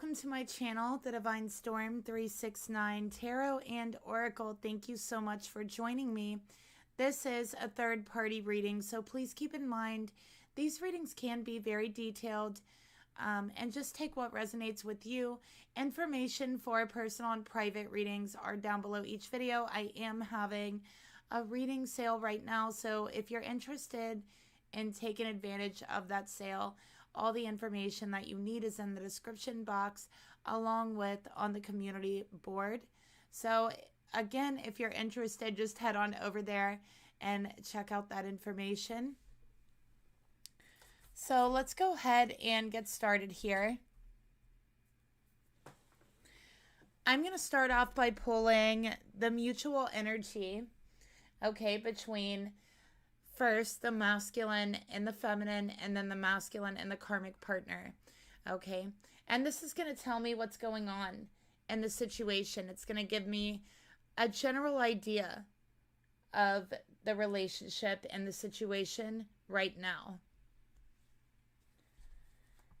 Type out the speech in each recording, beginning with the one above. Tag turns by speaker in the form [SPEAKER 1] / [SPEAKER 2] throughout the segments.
[SPEAKER 1] welcome to my channel, The Divine Storm 369 Tarot and Oracle. Thank you so much for joining me. This is a third-party reading, so please keep in mind these readings can be very detailed, and just take what resonates with you. Information for personal and private readings are down below each video. I am having a reading sale right now, so if you're interested in taking advantage of that sale, all the information that you need is in the description box, along with on the community board. So again, if you're interested, just head on over there and check out that information. So let's go ahead and get started here. I'm going to start off by pulling the mutual energy, okay, between first the masculine and the feminine, and then the masculine and the karmic partner, okay? And this is going to tell me what's going on in the situation. It's going to give me a general idea of the relationship and the situation right now.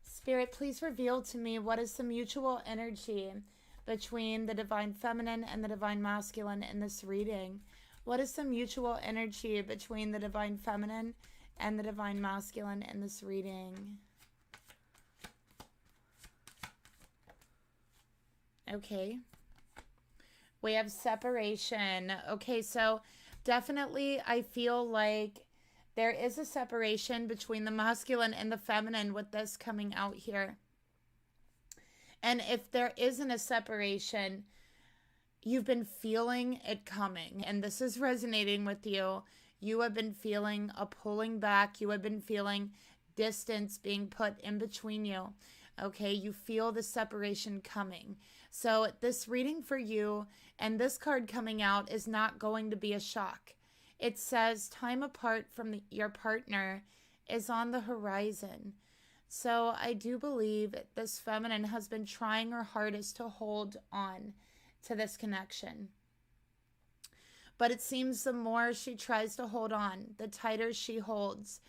[SPEAKER 1] Spirit, please reveal to me what is the mutual energy between the divine feminine and the divine masculine in this reading. What is the mutual energy between the divine feminine and the divine masculine in this reading? Okay. We have separation. Okay, so definitely I feel like there is a separation between the masculine and the feminine with this coming out here. And if there isn't a separation, you've been feeling it coming, and this is resonating with you. You have been feeling a pulling back. You have been feeling distance being put in between you. Okay, you feel the separation coming. So this reading for you and this card coming out is not going to be a shock. It says time apart from your partner is on the horizon. So I do believe this feminine has been trying her hardest to hold on to this connection. But it seems the more she tries to hold on, the tighter she holds,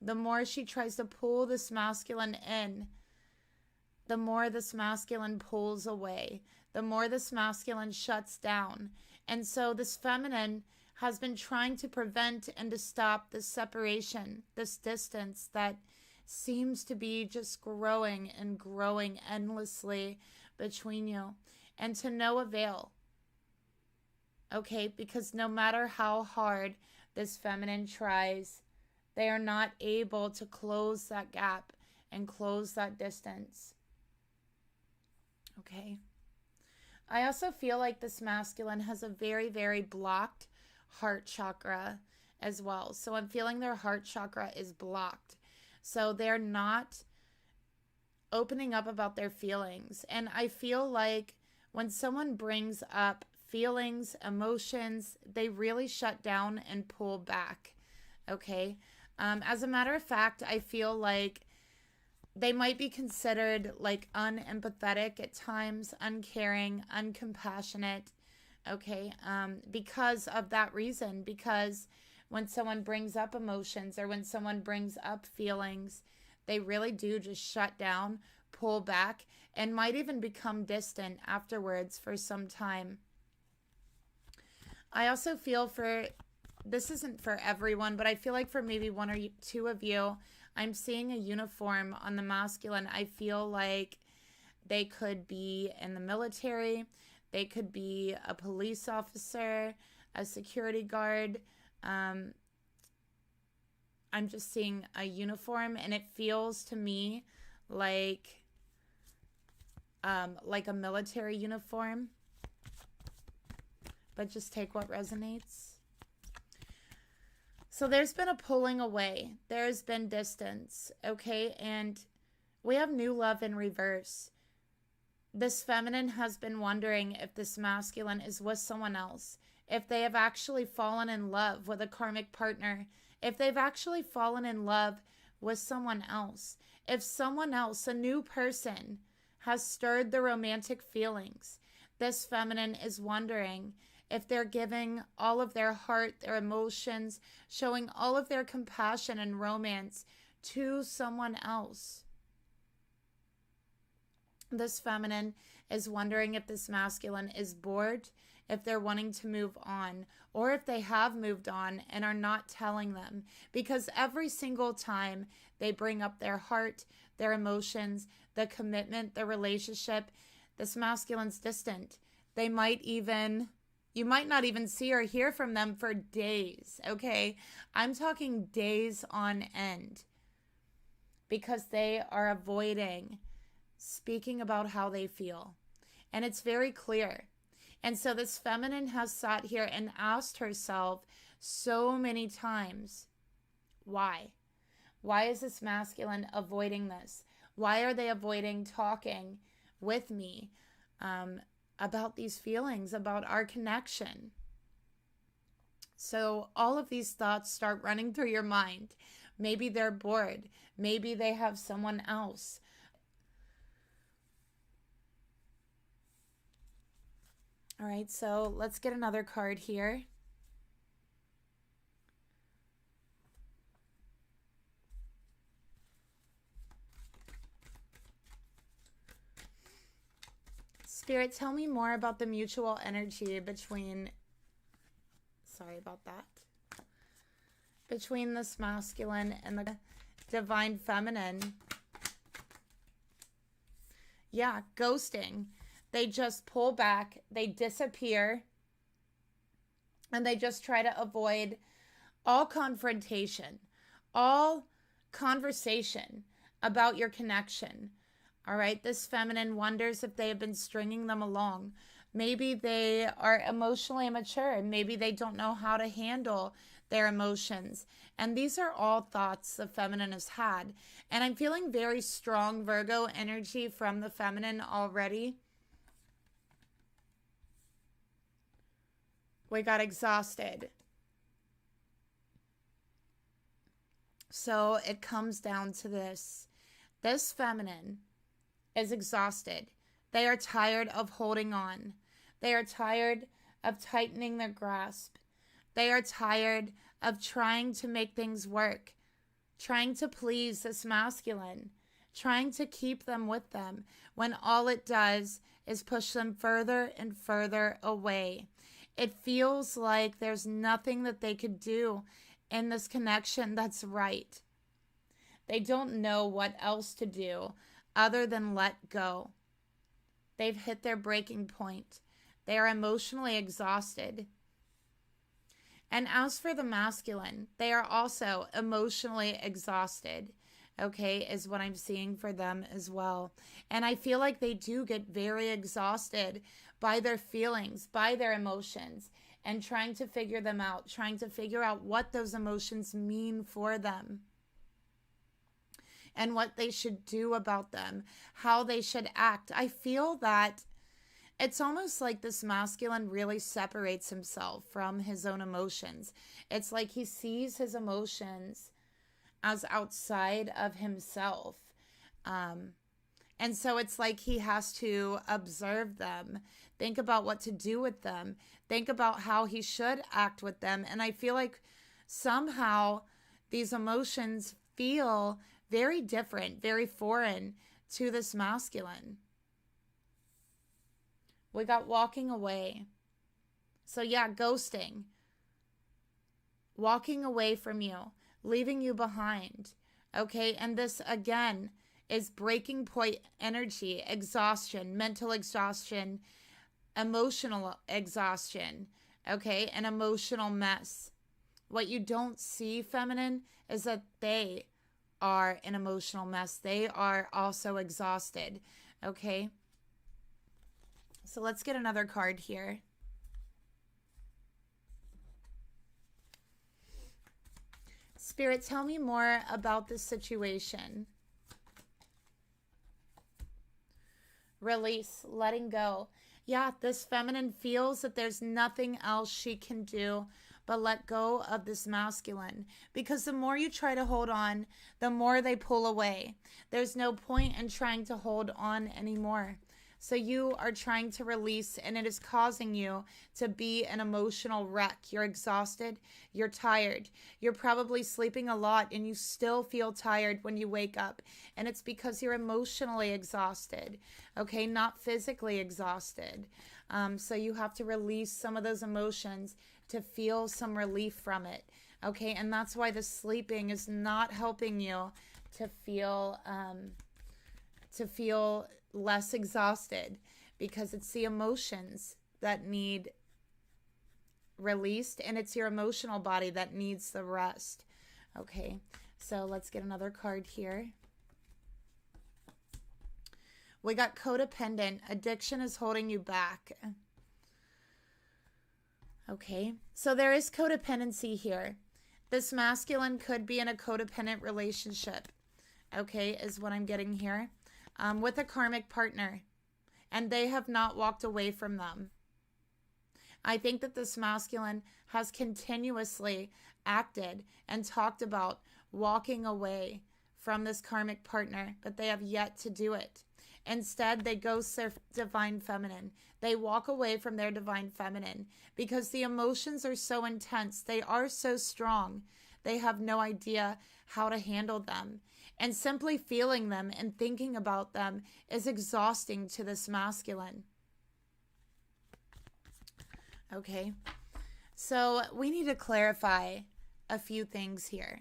[SPEAKER 1] the more she tries to pull this masculine in, the more this masculine pulls away, the more this masculine shuts down. And so this feminine has been trying to prevent and to stop this separation, this distance that seems to be just growing and growing endlessly between you. And to no avail, okay? Because no matter how hard this feminine tries, they are not able to close that gap and close that distance, okay? I also feel like this masculine has a very, very blocked heart chakra as well. So I'm feeling their heart chakra is blocked. So they're not opening up about their feelings. And I feel like when someone brings up feelings, emotions, they really shut down and pull back, okay? As a matter of fact, I feel like they might be considered like unempathetic at times, uncaring, uncompassionate, okay? Because of that reason, because when someone brings up emotions or when someone brings up feelings, they really do just shut down, pull back, and might even become distant afterwards for some time. I also feel this isn't for everyone, but I feel like for maybe one or two of you, I'm seeing a uniform on the masculine. I feel like they could be in the military, they could be a police officer, a security guard. I'm just seeing a uniform, and it feels to me like a military uniform, but just take what resonates. So there's been a pulling away. There's been distance, okay? And we have new love in reverse. This feminine has been wondering if this masculine is with someone else, if they have actually fallen in love with a karmic partner, if they've actually fallen in love with someone else, if someone else, a new person, has stirred the romantic feelings. This feminine is wondering if they're giving all of their heart, their emotions, showing all of their compassion and romance to someone else. This feminine is wondering if this masculine is bored, if they're wanting to move on, or if they have moved on and are not telling them. Because every single time they bring up their heart, their emotions, the commitment, the relationship, this masculine's distant. You might not even see or hear from them for days, okay? I'm talking days on end, because they are avoiding speaking about how they feel. And it's very clear. And so this feminine has sat here and asked herself so many times, why? Why is this masculine avoiding this? Why are they avoiding talking with me about these feelings, about our connection? So all of these thoughts start running through your mind. Maybe they're bored. Maybe they have someone else. All right, so let's get another card here. Spirit, tell me more about the mutual energy between, between this masculine and the divine feminine. Yeah, ghosting. They just pull back, they disappear, and they just try to avoid all confrontation, all conversation about your connection. All right, this feminine wonders if they have been stringing them along. Maybe they are emotionally immature, and maybe they don't know how to handle their emotions. And these are all thoughts the feminine has had. And I'm feeling very strong Virgo energy from the feminine already. We got exhausted. So it comes down to this. This feminine is exhausted. They are tired of holding on. They are tired of tightening their grasp. They are tired of trying to make things work, trying to please this masculine, trying to keep them with them, when all it does is push them further and further away. It feels like there's nothing that they could do in this connection that's right. They don't know what else to do other than let go. They've hit their breaking point. They are emotionally exhausted. And as for the masculine, they are also emotionally exhausted, okay, is what I'm seeing for them as well. And I feel like they do get very exhausted by their feelings, by their emotions, and trying to figure them out, trying to figure out what those emotions mean for them and what they should do about them, how they should act. I feel that it's almost like this masculine really separates himself from his own emotions. It's like he sees his emotions as outside of himself. And so it's like he has to observe them, think about what to do with them, think about how he should act with them. And I feel like somehow these emotions feel very different, very foreign to this masculine. We got walking away. So yeah, ghosting. Walking away from you, leaving you behind. Okay, and this again is breaking point energy, exhaustion, mental exhaustion, emotional exhaustion, okay, an emotional mess. What you don't see, feminine, is that they are an emotional mess. They are also exhausted, okay? So let's get another card here. Spirit, tell me more about this situation. Release, letting go. Yeah, this feminine feels that there's nothing else she can do but let go of this masculine. Because the more you try to hold on, the more they pull away. There's no point in trying to hold on anymore. So you are trying to release, and it is causing you to be an emotional wreck. You're exhausted. You're tired. You're probably sleeping a lot, and you still feel tired when you wake up. And it's because you're emotionally exhausted, okay? Not physically exhausted. So you have to release some of those emotions to feel some relief from it, okay? And that's why the sleeping is not helping you to feel less exhausted, because it's the emotions that need released, and it's your emotional body that needs the rest. Okay, so let's get another card here. We got codependent. Addiction is holding you back. Okay, so there is codependency here. This masculine could be in a codependent relationship, okay, is what I'm getting here, with a karmic partner, and they have not walked away from them. I think that this masculine has continuously acted and talked about walking away from this karmic partner, but they have yet to do it. Instead, they ghost their divine feminine. They walk away from their divine feminine because the emotions are so intense. They are so strong. They have no idea how to handle them. And simply feeling them and thinking about them is exhausting to this masculine. Okay, so we need to clarify a few things here.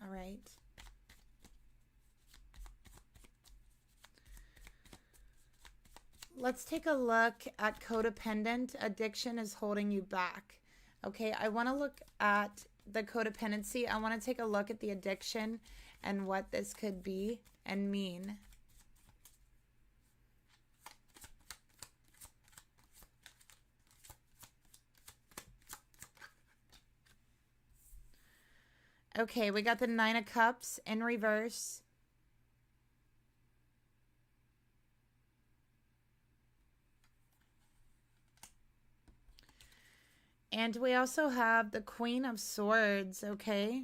[SPEAKER 1] All right. Let's take a look at codependent. Addiction is holding you back. Okay, I want to look at the codependency. I want to take a look at the addiction and what this could be and mean. Okay, we got the Nine of Cups in reverse. And we also have the Queen of Swords, okay?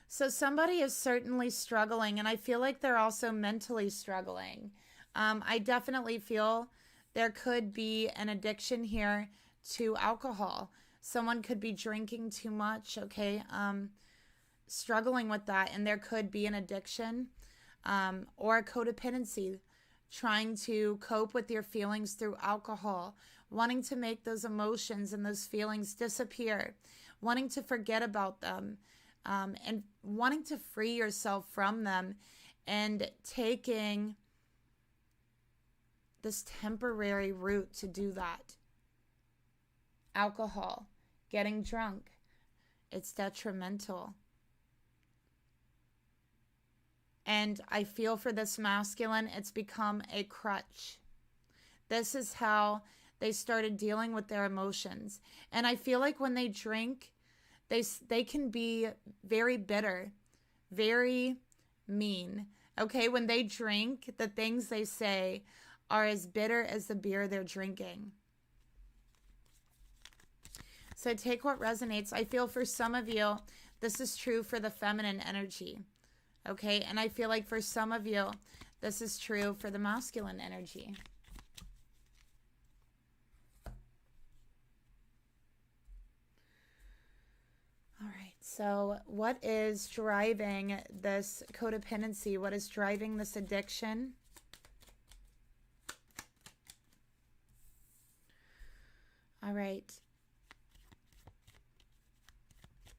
[SPEAKER 1] So somebody is certainly struggling, and I feel like they're also mentally struggling. I definitely feel there could be an addiction here to alcohol. Someone could be drinking too much, okay? Struggling with that, and there could be an addiction or a codependency, trying to cope with your feelings through alcohol, wanting to make those emotions and those feelings disappear, wanting to forget about them, and wanting to free yourself from them, and taking this temporary route to do that. Alcohol, getting drunk, it's detrimental. And I feel for this masculine, it's become a crutch. This is how they started dealing with their emotions. And I feel like when they drink, they can be very bitter, very mean. Okay, when they drink, the things they say are as bitter as the beer they're drinking. So take what resonates. I feel for some of you, this is true for the feminine energy. Okay, and I feel like for some of you, this is true for the masculine energy. All right, so what is driving this codependency? What is driving this addiction? All right.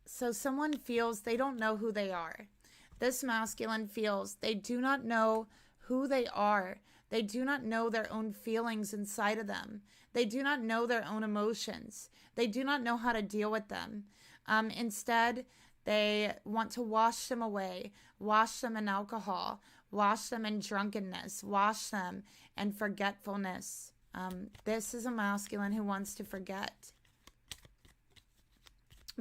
[SPEAKER 1] So someone feels they don't know who they are. This masculine feels they do not know who they are. They do not know their own feelings inside of them. They do not know their own emotions. They do not know how to deal with them. Instead, they want to wash them away, wash them in alcohol, wash them in drunkenness, wash them in forgetfulness. This is a masculine who wants to forget,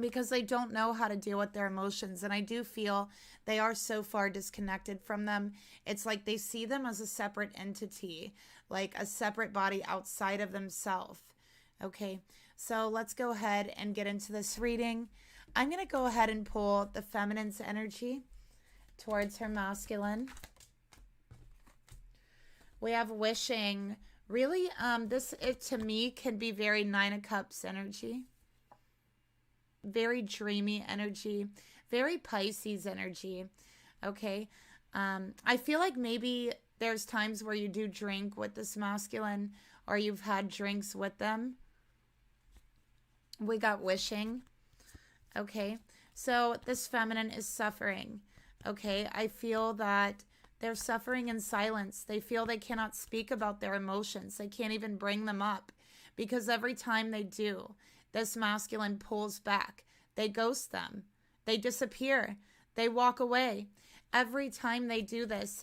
[SPEAKER 1] because they don't know how to deal with their emotions. And I do feel they are so far disconnected from them. It's like they see them as a separate entity, like a separate body outside of themselves. Okay, so let's go ahead and get into this reading. I'm going to go ahead and pull the feminine's energy towards her masculine. We have wishing. Really, it to me can be very Nine of Cups energy. Very dreamy energy. Very Pisces energy. Okay. I feel like maybe there's times where you do drink with this masculine, or you've had drinks with them. We got wishing. Okay. So this feminine is suffering. Okay. I feel that they're suffering in silence. They feel they cannot speak about their emotions. They can't even bring them up, because every time they do, this masculine pulls back. They ghost them. They disappear. They walk away. Every time they do this,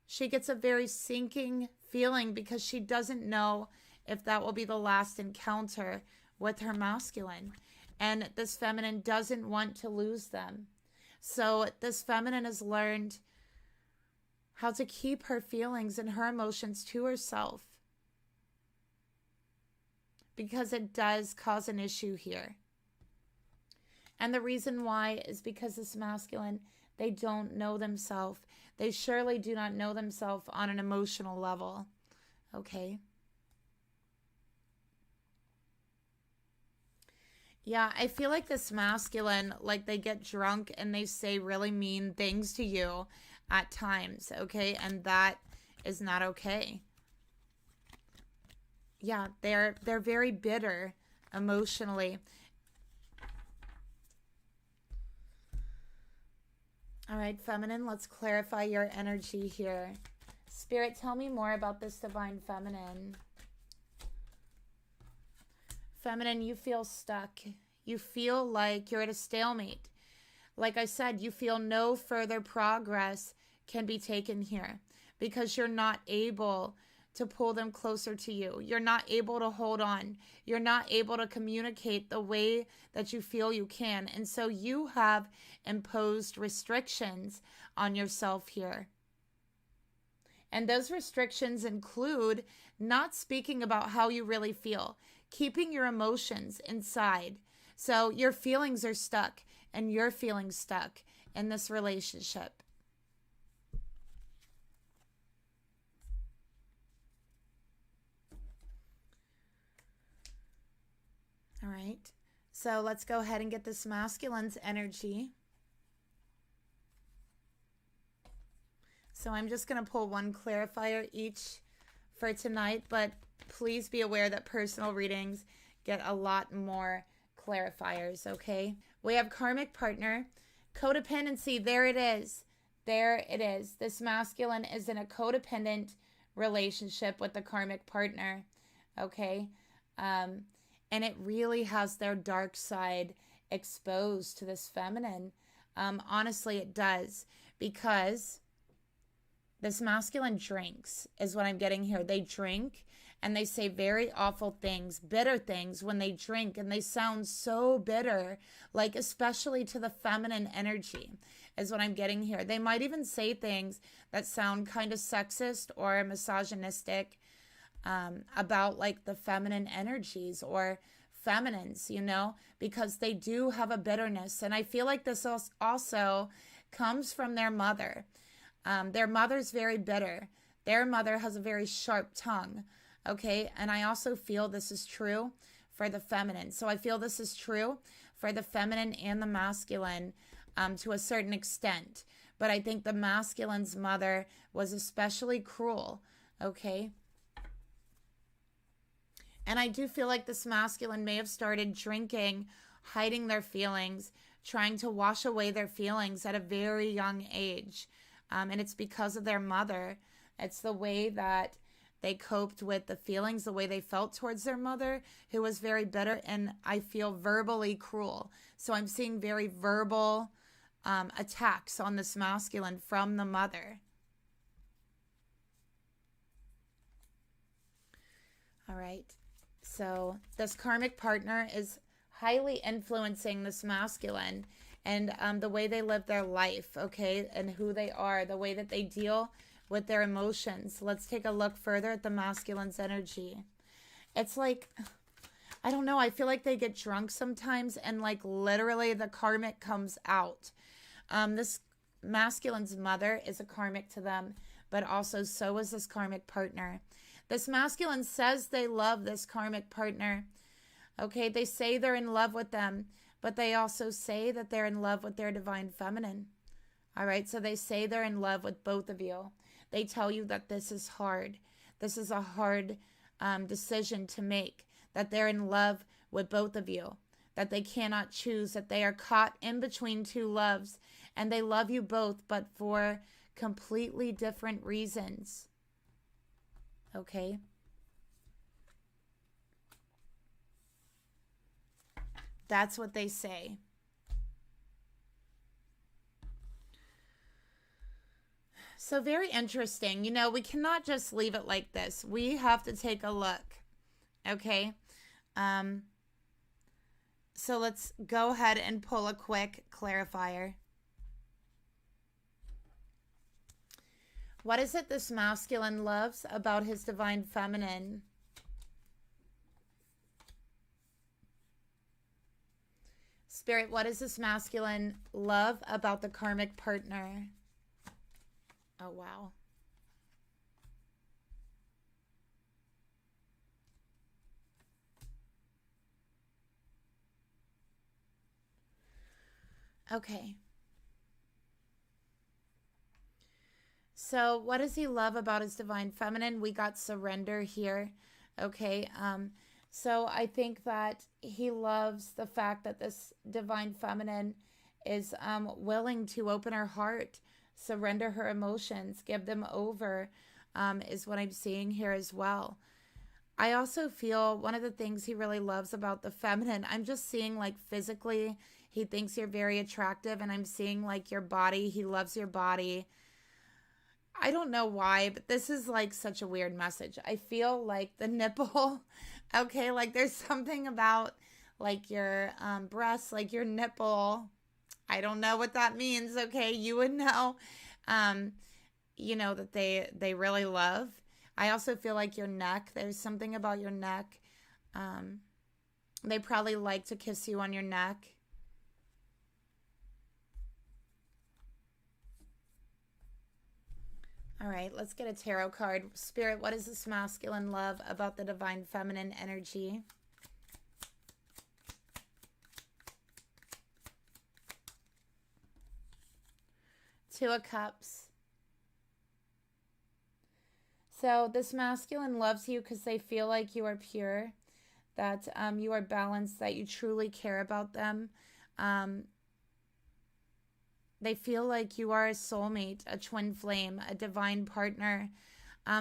[SPEAKER 1] she gets a very sinking feeling, because she doesn't know if that will be the last encounter with her masculine. And this feminine doesn't want to lose them. So this feminine has learned how to keep her feelings and her emotions to herself, because it does cause an issue here. And the reason why is because this masculine, they don't know themselves. They surely do not know themselves on an emotional level. Okay. Yeah, I feel like this masculine, like they get drunk and they say really mean things to you at times, okay? And that is not okay. Yeah, they're very bitter emotionally. All right, feminine, let's clarify your energy here. Spirit, tell me more about this divine feminine. Feminine, you feel stuck. You feel like you're at a stalemate. Like I said, you feel no further progress can be taken here, because you're not able to pull them closer to you. You're not able to hold on. You're not able to communicate the way that you feel you can. And so you have imposed restrictions on yourself here. And those restrictions include not speaking about how you really feel, keeping your emotions inside. So your feelings are stuck, and you're feeling stuck in this relationship. All right. So let's go ahead and get this masculine's energy. So I'm just going to pull one clarifier each for tonight, but please be aware that personal readings get a lot more clarifiers, okay? We have karmic partner, codependency. There it is. There it is. This masculine is in a codependent relationship with the karmic partner, okay? And it really has their dark side exposed to this feminine. Honestly, it does, because this masculine drinks, is what I'm getting here. They drink and they say very awful things, bitter things when they drink, and they sound so bitter, like especially to the feminine energy is what I'm getting here. They might even say things that sound kind of sexist or misogynistic about like the feminine energies or feminines, you know, because they do have a bitterness. And I feel like this also comes from their mother. Their mother's very bitter. Their mother has a very sharp tongue. Okay. And I also feel this is true for the feminine. So I feel this is true for the feminine and the masculine to a certain extent. But I think the masculine's mother was especially cruel. Okay. And I do feel like this masculine may have started drinking, hiding their feelings, trying to wash away their feelings at a very young age. And it's because of their mother. It's the way that they coped with the feelings, the way they felt towards their mother, who was very bitter and I feel verbally cruel. So I'm seeing very verbal attacks on this masculine from the mother. All right. So this karmic partner is highly influencing this masculine and the way they live their life, okay, and who they are, the way that they deal with their emotions. Let's take a look further at the masculine's energy. It's like, I don't know. I feel like they get drunk sometimes and like literally the karmic comes out. This masculine's mother is a karmic to them, but also so is this karmic partner. This masculine says they love this karmic partner. Okay, they say they're in love with them, but they also say that they're in love with their divine feminine. All right, so they say they're in love with both of you. They tell you that this is hard. This is a hard decision to make, that they're in love with both of you, that they cannot choose, that they are caught in between two loves, and they love you both, but for completely different reasons. Okay? That's what they say. So very interesting. You know, we cannot just leave it like this. We have to take a look. Okay? So let's go ahead and pull a quick clarifier. What is it this masculine loves about his divine feminine? Spirit, what does this masculine love about the karmic partner? Oh, wow. Okay. So what does he love about his divine feminine? We got surrender here. Okay. So I think that he loves the fact that this divine feminine is willing to open her heart, surrender her emotions, give them over, is what I'm seeing here as well. I also feel one of the things he really loves about the feminine, I'm just seeing like physically, he thinks you're very attractive, and I'm seeing like your body, he loves your body. I don't know why, but this is like such a weird message. I feel like the nipple, okay, like there's something about like your breasts, like your nipple. I don't know what that means, okay? You would know, you know, that they really love. I also feel like your neck, there's something about your neck. They probably like to kiss you on your neck. All right, let's get a tarot card. Spirit, what is this masculine love about the divine feminine energy? Two of Cups. So this masculine loves you because they feel like you are pure, that you are balanced, that you truly care about them. They feel like you are a soulmate, a twin flame, a divine partner.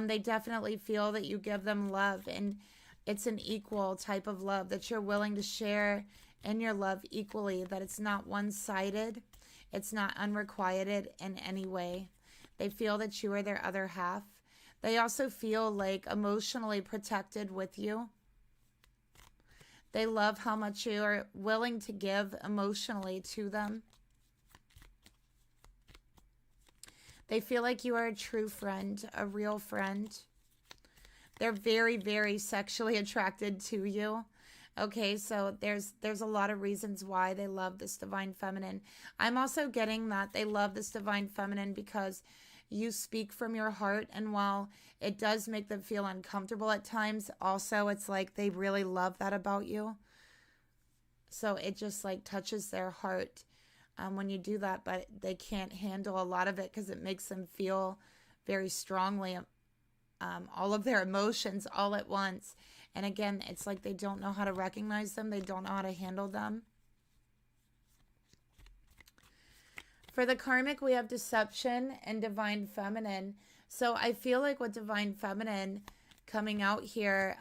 [SPEAKER 1] They definitely feel that you give them love, and it's an equal type of love, that you're willing to share in your love equally, that it's not one-sided, it's not unrequited in any way. They feel that you are their other half. They also feel like emotionally protected with you. They love how much you are willing to give emotionally to them. They feel like you are a true friend, a real friend. They're very, very sexually attracted to you. Okay, so there's a lot of reasons why they love this divine feminine. I'm also getting that they love this divine feminine because you speak from your heart, and while it does make them feel uncomfortable at times, also it's like they really love that about you. So it just like touches their heart when you do that, but they can't handle a lot of it because it makes them feel very strongly all of their emotions all at once. And again, it's like they don't know how to recognize them. They don't know how to handle them. For the karmic, we have deception and divine feminine. So I feel like with divine feminine coming out here,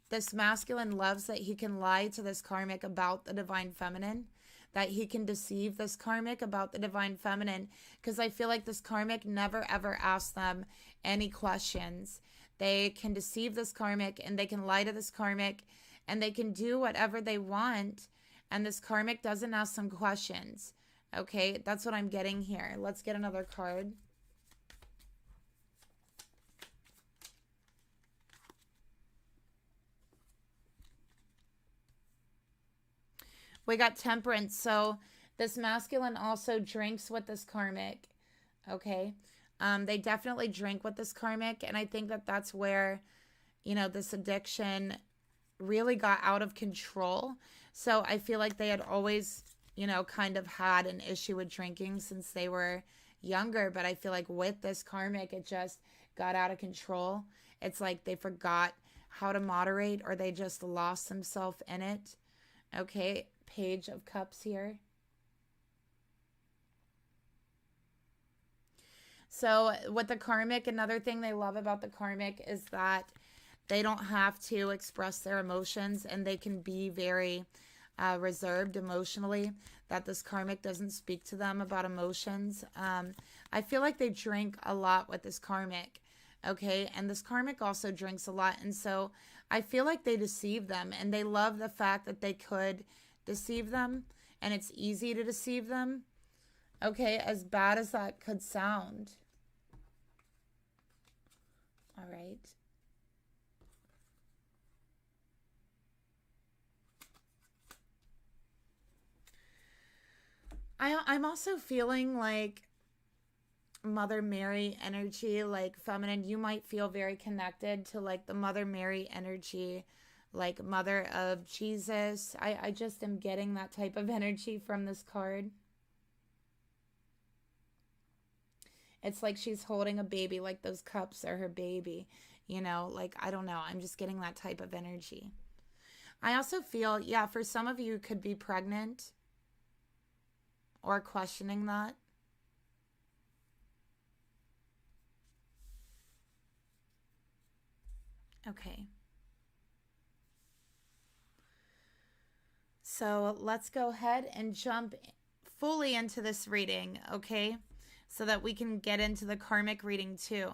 [SPEAKER 1] this masculine loves that he can lie to this karmic about the divine feminine, that he can deceive this karmic about the divine feminine, because I feel like this karmic never ever asks them any questions. They can deceive this karmic, and they can lie to this karmic, and they can do whatever they want, and this karmic doesn't ask them questions. Okay, that's what I'm getting here. Let's get another card. We got temperance. So this masculine also drinks with this karmic. Okay. They definitely drink with this karmic. And I think that that's where, you know, this addiction really got out of control. So I feel like they had always, you know, kind of had an issue with drinking since they were younger. But I feel like with this karmic, it just got out of control. It's like they forgot how to moderate, or they just lost themselves in it. Okay, Page of Cups here. So with the karmic, another thing they love about the karmic is that they don't have to express their emotions, and they can be very reserved emotionally, that this karmic doesn't speak to them about emotions. I feel like they drink a lot with this karmic. Okay, and this karmic also drinks a lot, and so I feel like they deceive them, and they love the fact that they could deceive them, and it's easy to deceive them. Okay, as bad as that could sound. All right. I'm also feeling like Mother Mary energy, like feminine. You might feel very connected to like the Mother Mary energy, like Mother of Jesus. I just am getting that type of energy from this card. It's like she's holding a baby, like those cups are her baby, you know, like, I don't know. I'm just getting that type of energy. I also feel, yeah, for some of you could be pregnant or questioning that. Okay. So let's go ahead and jump fully into this reading, okay? So that we can get into the karmic reading too.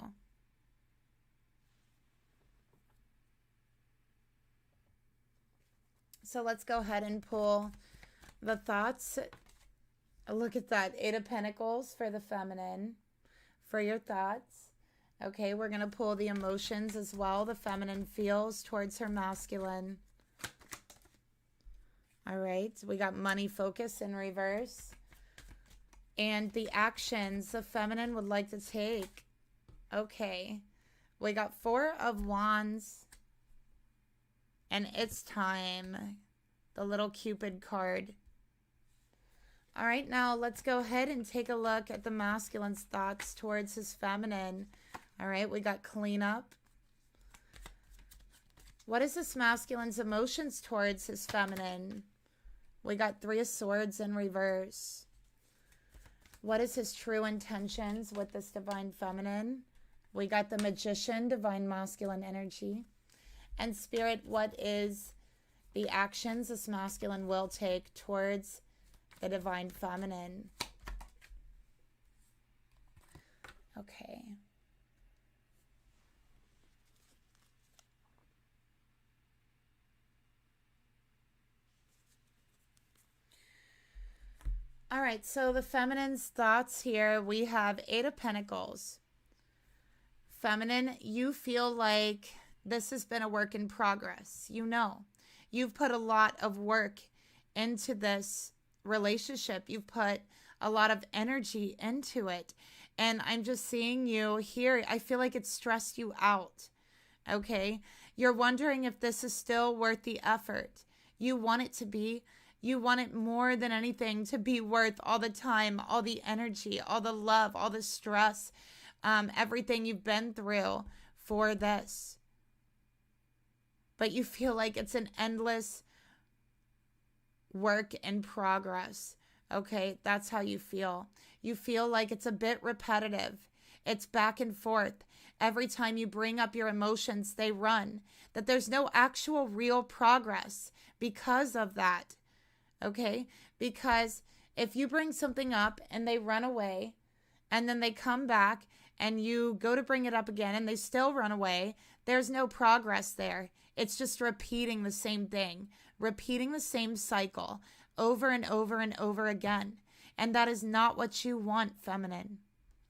[SPEAKER 1] So let's go ahead and pull the thoughts. Look at that. 8 of Pentacles for the feminine, for your thoughts. Okay, we're going to pull the emotions as well. The feminine feels towards her masculine. All right, we got money focus in reverse. And the actions the feminine would like to take. Okay, we got 4 of Wands. And it's time. The little Cupid card. All right, now let's go ahead and take a look at the masculine's thoughts towards his feminine. All right, we got cleanup. What is this masculine's emotions towards his feminine? We got 3 of Swords in reverse. What is his true intentions with this divine feminine? We got the Magician, divine masculine energy. And Spirit, what is the actions this masculine will take towards the divine feminine? Okay. All right, so the feminine's thoughts here, we have 8 of Pentacles. Feminine, you feel like this has been a work in progress. You know, you've put a lot of work into this relationship. You've put a lot of energy into it. And I'm just seeing you here. I feel like it's stressed you out. Okay. You're wondering if this is still worth the effort. You want it to be. You want it more than anything to be worth all the time, all the energy, all the love, all the stress, everything you've been through for this. But you feel like it's an endless work in progress. Okay, that's how you feel. You feel like it's a bit repetitive. It's back and forth. Every time you bring up your emotions, they run. That there's no actual real progress because of that. Okay, because if you bring something up and they run away and then they come back and you go to bring it up again and they still run away, there's no progress there. It's just repeating the same thing, repeating the same cycle over and over and over again. And that is not what you want, feminine.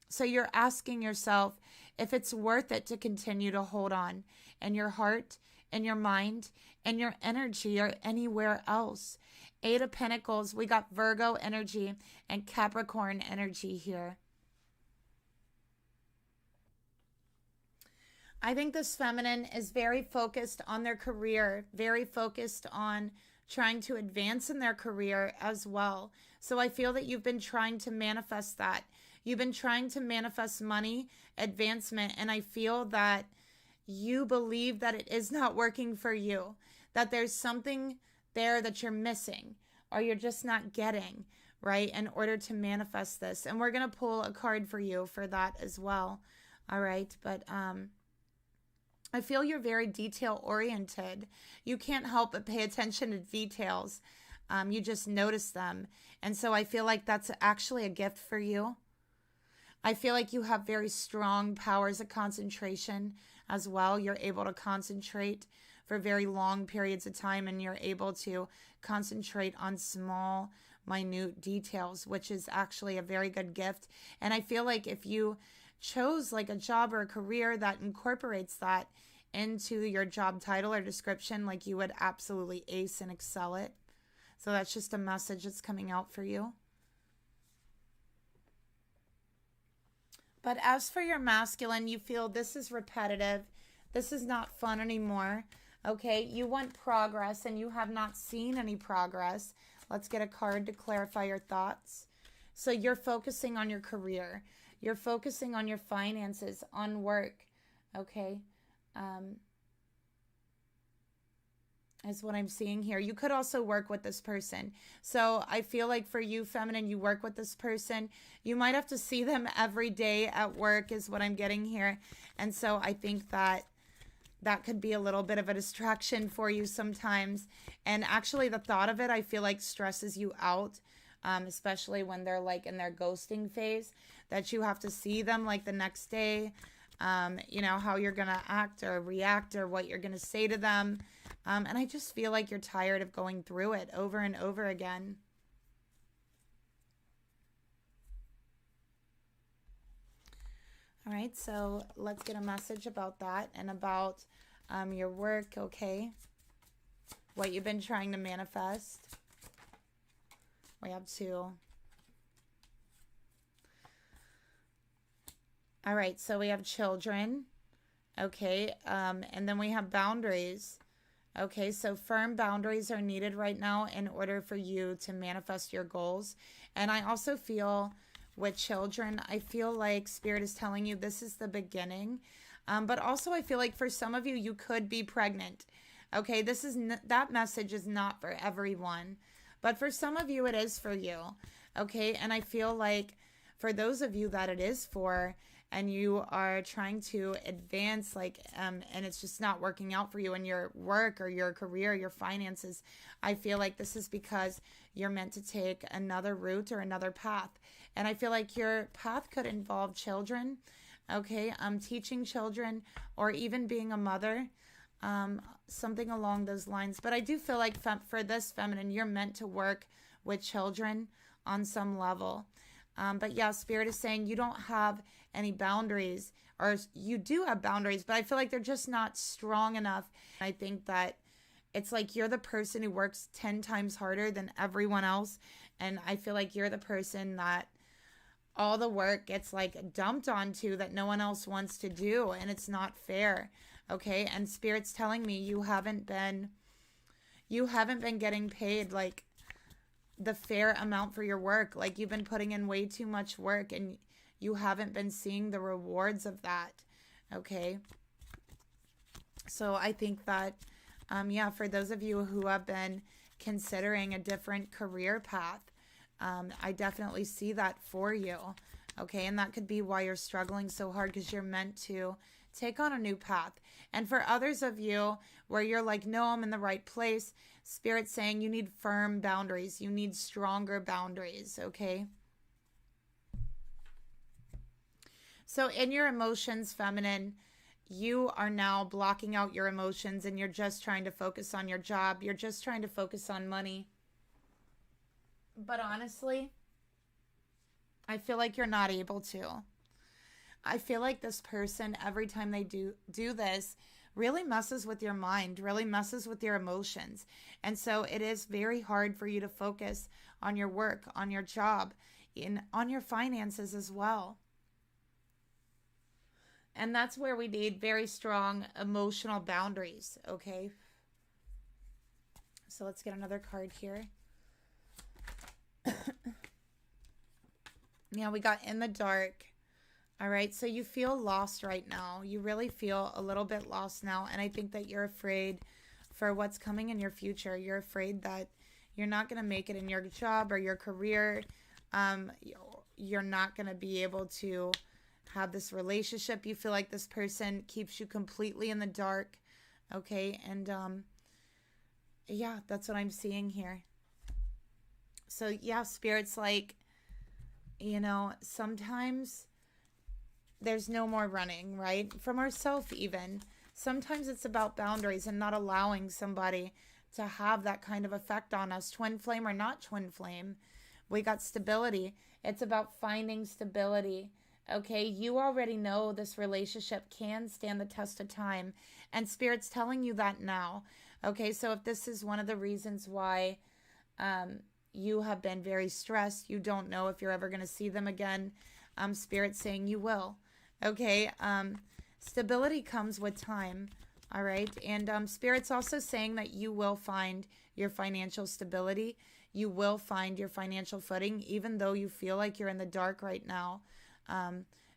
[SPEAKER 1] So you're asking yourself if it's worth it to continue to hold on. And your heart in your mind, in your energy, or anywhere else. Eight of Pentacles, we got Virgo energy and Capricorn energy here. I think this feminine is very focused on their career, very focused on trying to advance in their career as well. So I feel that you've been trying to manifest that. You've been trying to manifest money, advancement, and I feel that you believe that it is not working for you, that there's something there that you're missing or you're just not getting, right, in order to manifest this. And we're going to pull a card for you for that as well. All right, but I feel you're very detail oriented. You can't help but pay attention to details. You just notice them. And so I feel like that's actually a gift for you. I feel like you have very strong powers of concentration as well. You're able to concentrate for very long periods of time, and you're able to concentrate on small, minute details, which is actually a very good gift. And I feel like if you chose like a job or a career that incorporates that into your job title or description, like you would absolutely ace and excel it. So that's just a message that's coming out for you. But as for your masculine, you feel this is repetitive. This is not fun anymore. Okay, you want progress and you have not seen any progress. Let's get a card to clarify your thoughts. So you're focusing on your career. You're focusing on your finances, on work. Okay, is what I'm seeing here. You could also work with this person. So I feel like for you, feminine, you work with this person. You might have to see them every day at work is what I'm getting here. And so I think that that could be a little bit of a distraction for you sometimes. And actually the thought of it, I feel like stresses you out, especially when they're like in their ghosting phase, that you have to see them like the next day, you know, how you're going to act or react or what you're going to say to them. And I just feel like you're tired of going through it over and over again. All right, so let's get a message about that and about your work, okay? What you've been trying to manifest. We have two. All right, so we have children, okay? And then we have boundaries. Okay, so firm boundaries are needed right now in order for you to manifest your goals. And I also feel with children, I feel like Spirit is telling you this is the beginning. But also I feel like for some of you, you could be pregnant. Okay, this is that message is not for everyone. But for some of you, it is for you. Okay, and I feel like for those of you that it is for, and you are trying to advance, like, and it's just not working out for you in your work or your career, your finances, I feel like this is because you're meant to take another route or another path. And I feel like your path could involve children, okay, teaching children, or even being a mother, something along those lines. But I do feel like for this feminine, you're meant to work with children on some level. But yeah, Spirit is saying you don't have any boundaries, or you do have boundaries, but I feel like they're just not strong enough. I think that it's like you're the person who works 10 times harder than everyone else. And I feel like you're the person that all the work gets like dumped onto that no one else wants to do. And it's not fair. Okay. And Spirit's telling me you haven't been getting paid like the fair amount for your work. Like you've been putting in way too much work and you haven't been seeing the rewards of that. Okay. So I think that, yeah, for those of you who have been considering a different career path, I definitely see that for you. Okay. And that could be why you're struggling so hard, because you're meant to take on a new path. And for others of you where you're like, no, I'm in the right place, Spirit's saying you need firm boundaries. You need stronger boundaries. Okay. So in your emotions, feminine, you are now blocking out your emotions and you're just trying to focus on your job. You're just trying to focus on money. But honestly, I feel like you're not able to. I feel like this person, every time they do this, really messes with your mind, really messes with your emotions. And so it is very hard for you to focus on your work, on your job, on your finances as well. And that's where we need very strong emotional boundaries, okay? So let's get another card here. Yeah, we got in the dark. All right, so you feel lost right now. You really feel a little bit lost now. And I think that you're afraid for what's coming in your future. You're afraid that you're not going to make it in your job or your career. You're not going to be able to have this relationship. You feel like this person keeps you completely in the dark. Okay, and yeah, that's what I'm seeing here. So yeah, Spirit's like, you know, sometimes there's no more running, right? From ourselves even. Sometimes it's about boundaries and not allowing somebody to have that kind of effect on us. Twin flame or not twin flame. We got stability. It's about finding stability. Okay, you already know this relationship can stand the test of time. And Spirit's telling you that now. Okay, so if this is one of the reasons why you have been very stressed, you don't know if you're ever going to see them again, Spirit's saying you will. Okay, stability comes with time, all right? And Spirit's also saying that you will find your financial stability. You will find your financial footing, even though you feel like you're in the dark right now.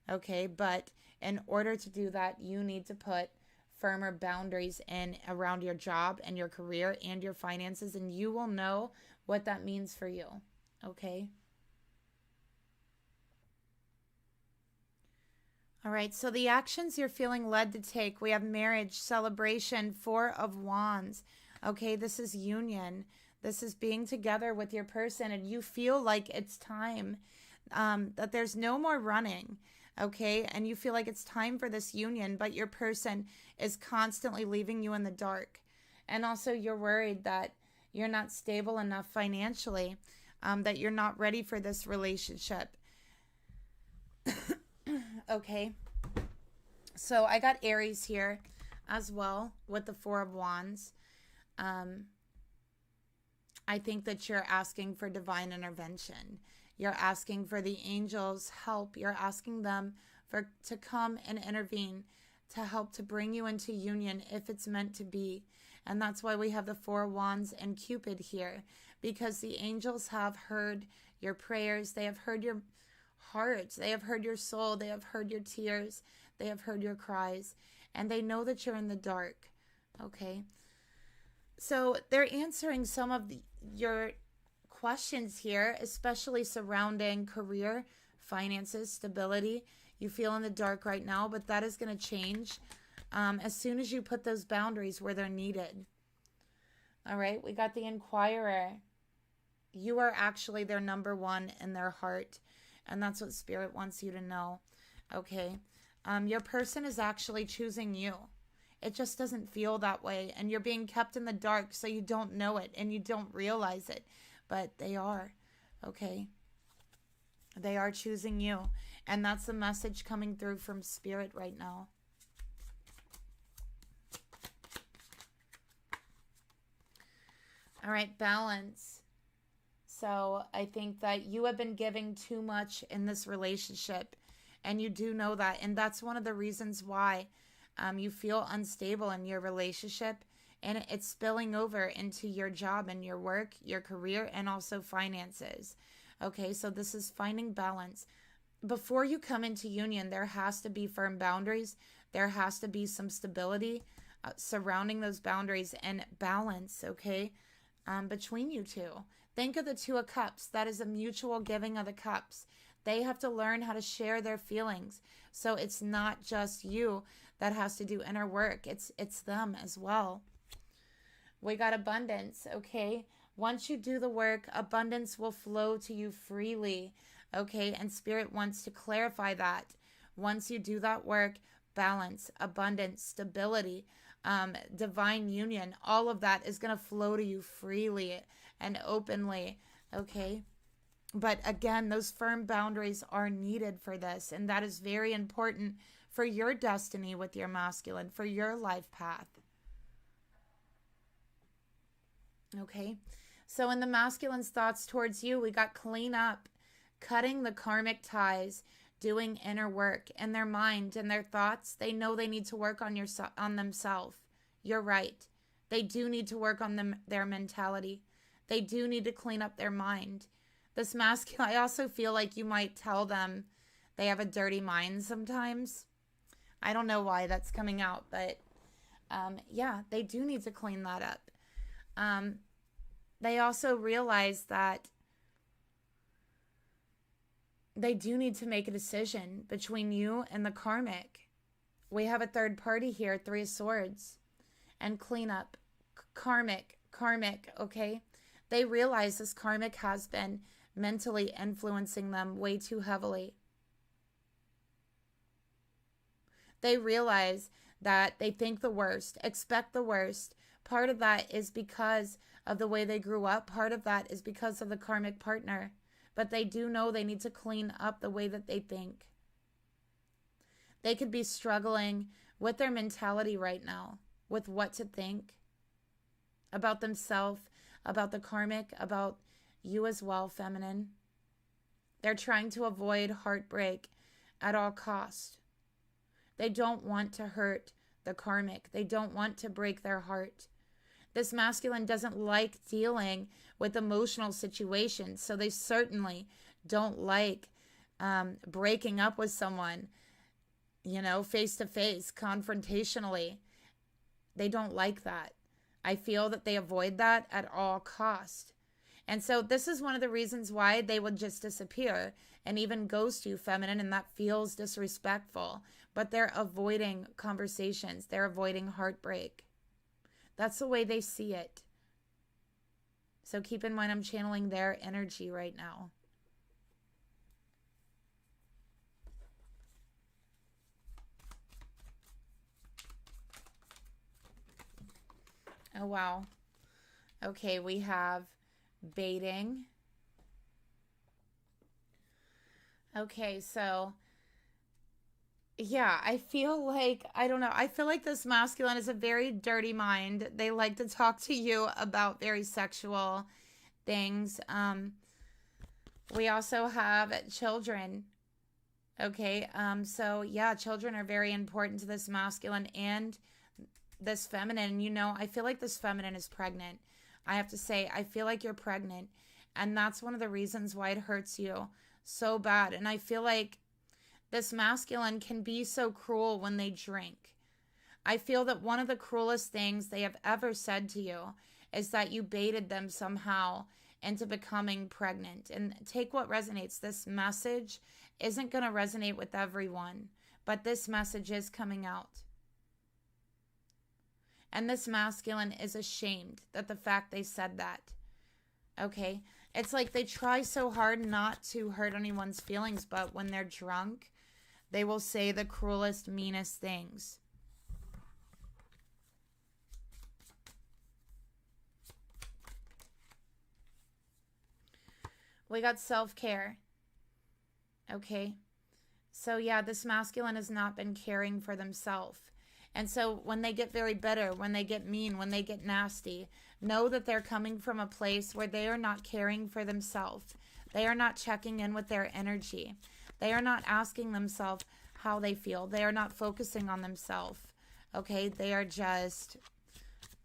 [SPEAKER 1] Okay, but in order to do that, you need to put firmer boundaries in around your job and your career and your finances, and you will know what that means for you, okay? All right, so the actions you're feeling led to take, we have marriage, celebration, 4 of Wands. Okay, this is union. This is being together with your person, and you feel like it's time, that there's no more running, okay? And you feel like it's time for this union, but your person is constantly leaving you in the dark. And also you're worried that you're not stable enough financially, that you're not ready for this relationship. Okay, so I got Aries here as well with the 4 of Wands. I think that you're asking for divine intervention. You're asking for the angels' help. You're asking them to come and intervene, to help to bring you into union if it's meant to be. And that's why we have the 4 of Wands and Cupid here, because the angels have heard your prayers. They have heard your heart. They have heard your soul. They have heard your tears. They have heard your cries. And they know that you're in the dark. Okay. So they're answering some of your questions here, especially surrounding career, finances, stability. You feel in the dark right now, but that is going to change as soon as you put those boundaries where they're needed. All right. We got the Inquirer. You are actually their number one in their heart. And that's what Spirit wants you to know. Okay. Your person is actually choosing you. It just doesn't feel that way. And you're being kept in the dark, so you don't know it and you don't realize it. But they are. Okay. They are choosing you. And that's the message coming through from Spirit right now. All right. Balance. So I think that you have been giving too much in this relationship, and you do know that. And that's one of the reasons why you feel unstable in your relationship, and it's spilling over into your job and your work, your career, and also finances. Okay, so this is finding balance. Before you come into union, there has to be firm boundaries. There has to be some stability surrounding those boundaries and balance, okay, between you two. Think of the 2 of Cups. That is a mutual giving of the cups. They have to learn how to share their feelings. So it's not just you that has to do inner work. It's them as well. We got abundance, okay? Once you do the work, abundance will flow to you freely, okay? And Spirit wants to clarify that. Once you do that work, balance, abundance, stability, divine union, all of that is going to flow to you freely and openly, okay? But again, those firm boundaries are needed for this. And that is very important for your destiny with your masculine, for your life path. Okay. So in the masculine's thoughts towards you, we got clean up, cutting the karmic ties, doing inner work in their mind and their thoughts. They know they need to work on themselves. You're right. They do need to work on their mentality. They do need to clean up their mind. This masculine, I also feel like you might tell them they have a dirty mind sometimes. I don't know why that's coming out, but yeah, they do need to clean that up. They also realize that they do need to make a decision between you and the karmic. We have a third party here, 3 of Swords, and clean up. Karmic, okay? They realize this karmic has been mentally influencing them way too heavily. They realize that they think the worst, expect the worst. Part of that is because of the way they grew up. Part of that is because of the karmic partner. But they do know they need to clean up the way that they think. They could be struggling with their mentality right now, with what to think about themselves, about the karmic, about you as well, feminine. They're trying to avoid heartbreak at all cost. They don't want to hurt the karmic. They don't want to break their heart. This masculine doesn't like dealing with emotional situations, so they certainly don't like breaking up with someone, face to face, confrontationally. They don't like that. I feel that they avoid that at all cost. And so this is one of the reasons why they would just disappear and even ghost you, feminine, and that feels disrespectful. But they're avoiding conversations. They're avoiding heartbreak. That's the way they see it. So keep in mind, I'm channeling their energy right now. Oh, wow. Okay, we have baiting. Okay, so yeah, I feel like, I don't know, I feel like this masculine is a very dirty mind. They like to talk to you about very sexual things. We also have children. Okay, so yeah, children are very important to this masculine and this feminine. I feel like this feminine is pregnant. I have to say, I feel like you're pregnant, and that's one of the reasons why it hurts you so bad. And I feel like this masculine can be so cruel when they drink. I feel that one of the cruelest things they have ever said to you is that you baited them somehow into becoming pregnant. And take what resonates. This message isn't going to resonate with everyone, but this message is coming out. And this masculine is ashamed that the fact they said that. Okay? It's like they try so hard not to hurt anyone's feelings, but when they're drunk, they will say the cruelest, meanest things. We got self-care. Okay? So yeah, this masculine has not been caring for themselves. And so when they get very bitter, when they get mean, when they get nasty, know that they're coming from a place where they are not caring for themselves. They are not checking in with their energy. They are not asking themselves how they feel. They are not focusing on themselves. Okay? They are just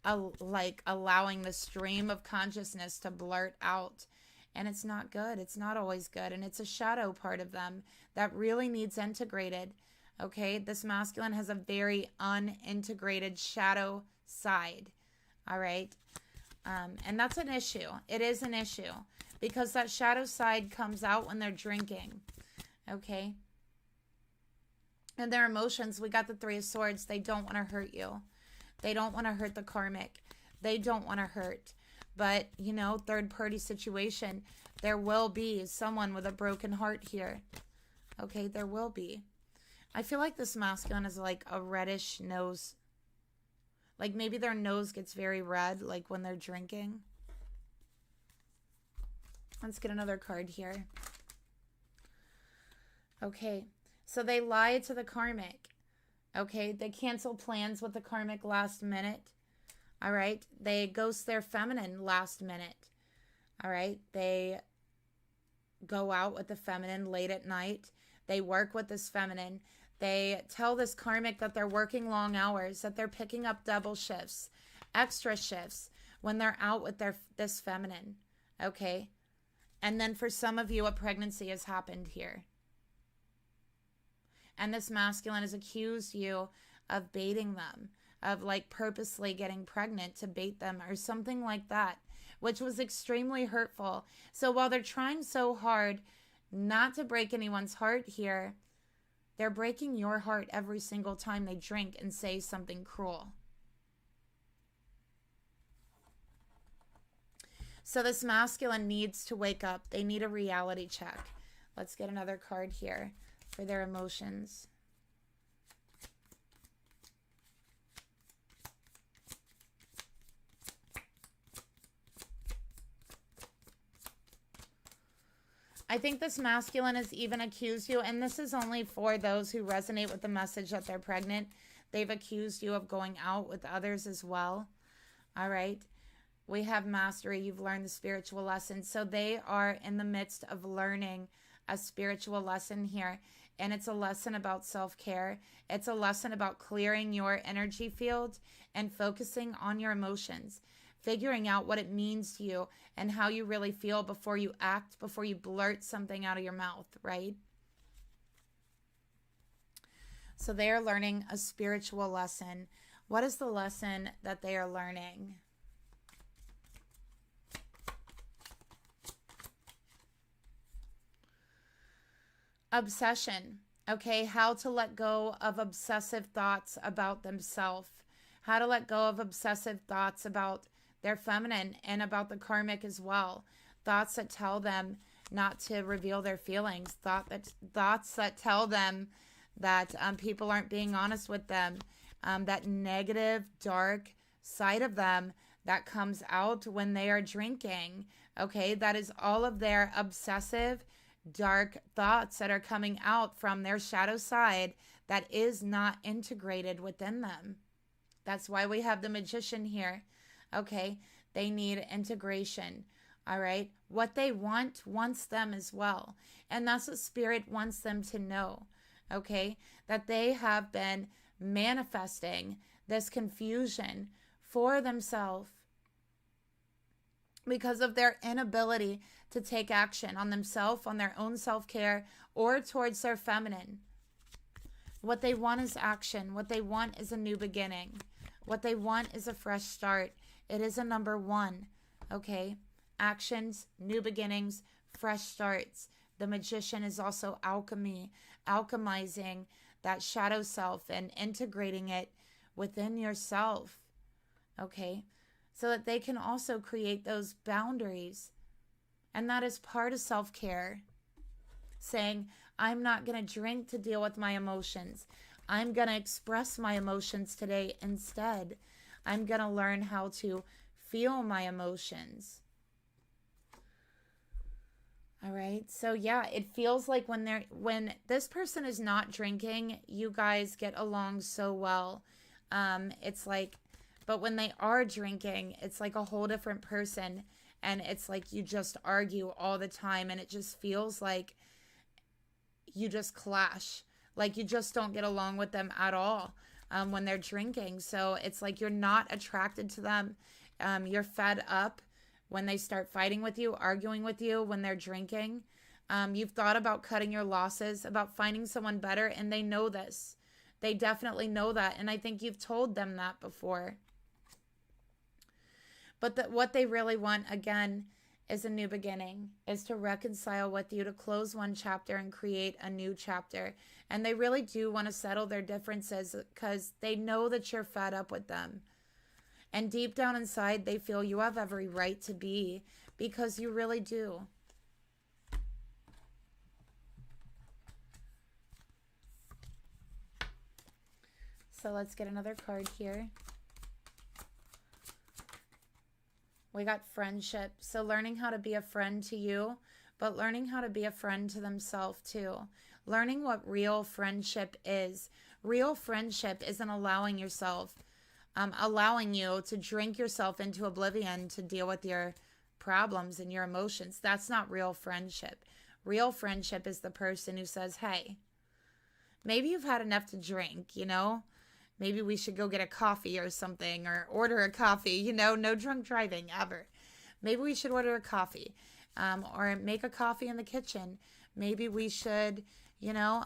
[SPEAKER 1] allowing the stream of consciousness to blurt out. And it's not good. It's not always good. And it's a shadow part of them that really needs integrated. Okay, this masculine has a very unintegrated shadow side. All right. And that's an issue. It is an issue because that shadow side comes out when they're drinking. Okay. And their emotions, we got the 3 of Swords. They don't want to hurt you. They don't want to hurt the karmic. They don't want to hurt. But, third party situation, there will be someone with a broken heart here. Okay, there will be. I feel like this masculine is like a reddish nose. Like maybe their nose gets very red, like when they're drinking. Let's get another card here. Okay, so they lie to the karmic. Okay, they cancel plans with the karmic last minute. All right, they ghost their feminine last minute. All right, they go out with the feminine late at night. They work with this feminine. They tell this karmic that they're working long hours, that they're picking up double shifts, extra shifts when they're out with this feminine. Okay, and then for some of you, a pregnancy has happened here. And this masculine has accused you of baiting them, of like purposely getting pregnant to bait them or something like that, which was extremely hurtful. So while they're trying so hard not to break anyone's heart here, they're breaking your heart every single time they drink and say something cruel. So this masculine needs to wake up. They need a reality check. Let's get another card here for their emotions. I think this masculine has even accused you, and this is only for those who resonate with the message that they're pregnant. They've accused you of going out with others as well. All right. We have mastery. You've learned the spiritual lesson. So they are in the midst of learning a spiritual lesson here. And it's a lesson about self-care. It's a lesson about clearing your energy field and focusing on your emotions, figuring out what it means to you and how you really feel before you act, before you blurt something out of your mouth, right? So they are learning a spiritual lesson. What is the lesson that they are learning? Obsession. Okay, how to let go of obsessive thoughts about themselves. How to let go of obsessive thoughts about their feminine and about the karmic as well. Thoughts that tell them not to reveal their feelings. Thoughts that tell them that people aren't being honest with them. That negative, dark side of them that comes out when they are drinking. Okay, that is all of their obsessive, dark thoughts that are coming out from their shadow side that is not integrated within them. That's why we have the magician here. Okay, they need integration. All right, what they wants them as well. And that's what spirit wants them to know. Okay, that they have been manifesting this confusion for themselves because of their inability to take action on themselves, on their own self-care, or towards their feminine. What they want is action. What they want is a new beginning. What they want is a fresh start. It is a number one, okay? Actions, new beginnings, fresh starts. The magician is also alchemy, alchemizing that shadow self and integrating it within yourself, okay? So that they can also create those boundaries. And that is part of self-care. Saying, I'm not going to drink to deal with my emotions. I'm going to express my emotions today instead. I'm going to learn how to feel my emotions. All right. So yeah, it feels like when this person is not drinking, you guys get along so well. It's like, but when they are drinking, it's like a whole different person. And it's like you just argue all the time. And it just feels like you just clash. Like you just don't get along with them at all when they're drinking. So it's like you're not attracted to them. You're fed up when they start fighting with you, arguing with you when they're drinking. You've thought about cutting your losses, about finding someone better, and they know this. They definitely know that. And I think you've told them that before. But what they really want, again, is a new beginning, is to reconcile with you, to close one chapter and create a new chapter. And they really do want to settle their differences because they know that you're fed up with them. And deep down inside, they feel you have every right to be, because you really do. So let's get another card here. We got friendship. So learning how to be a friend to you, but learning how to be a friend to themselves too. Learning what real friendship is. Real friendship isn't allowing yourself, allowing you to drink yourself into oblivion to deal with your problems and your emotions. That's not real friendship. Real friendship is the person who says, hey, maybe you've had enough to drink, you know? Maybe we should go get a coffee or something, or order a coffee, you know? No drunk driving ever. Maybe we should order a coffee, or make a coffee in the kitchen. Maybe we should, you know,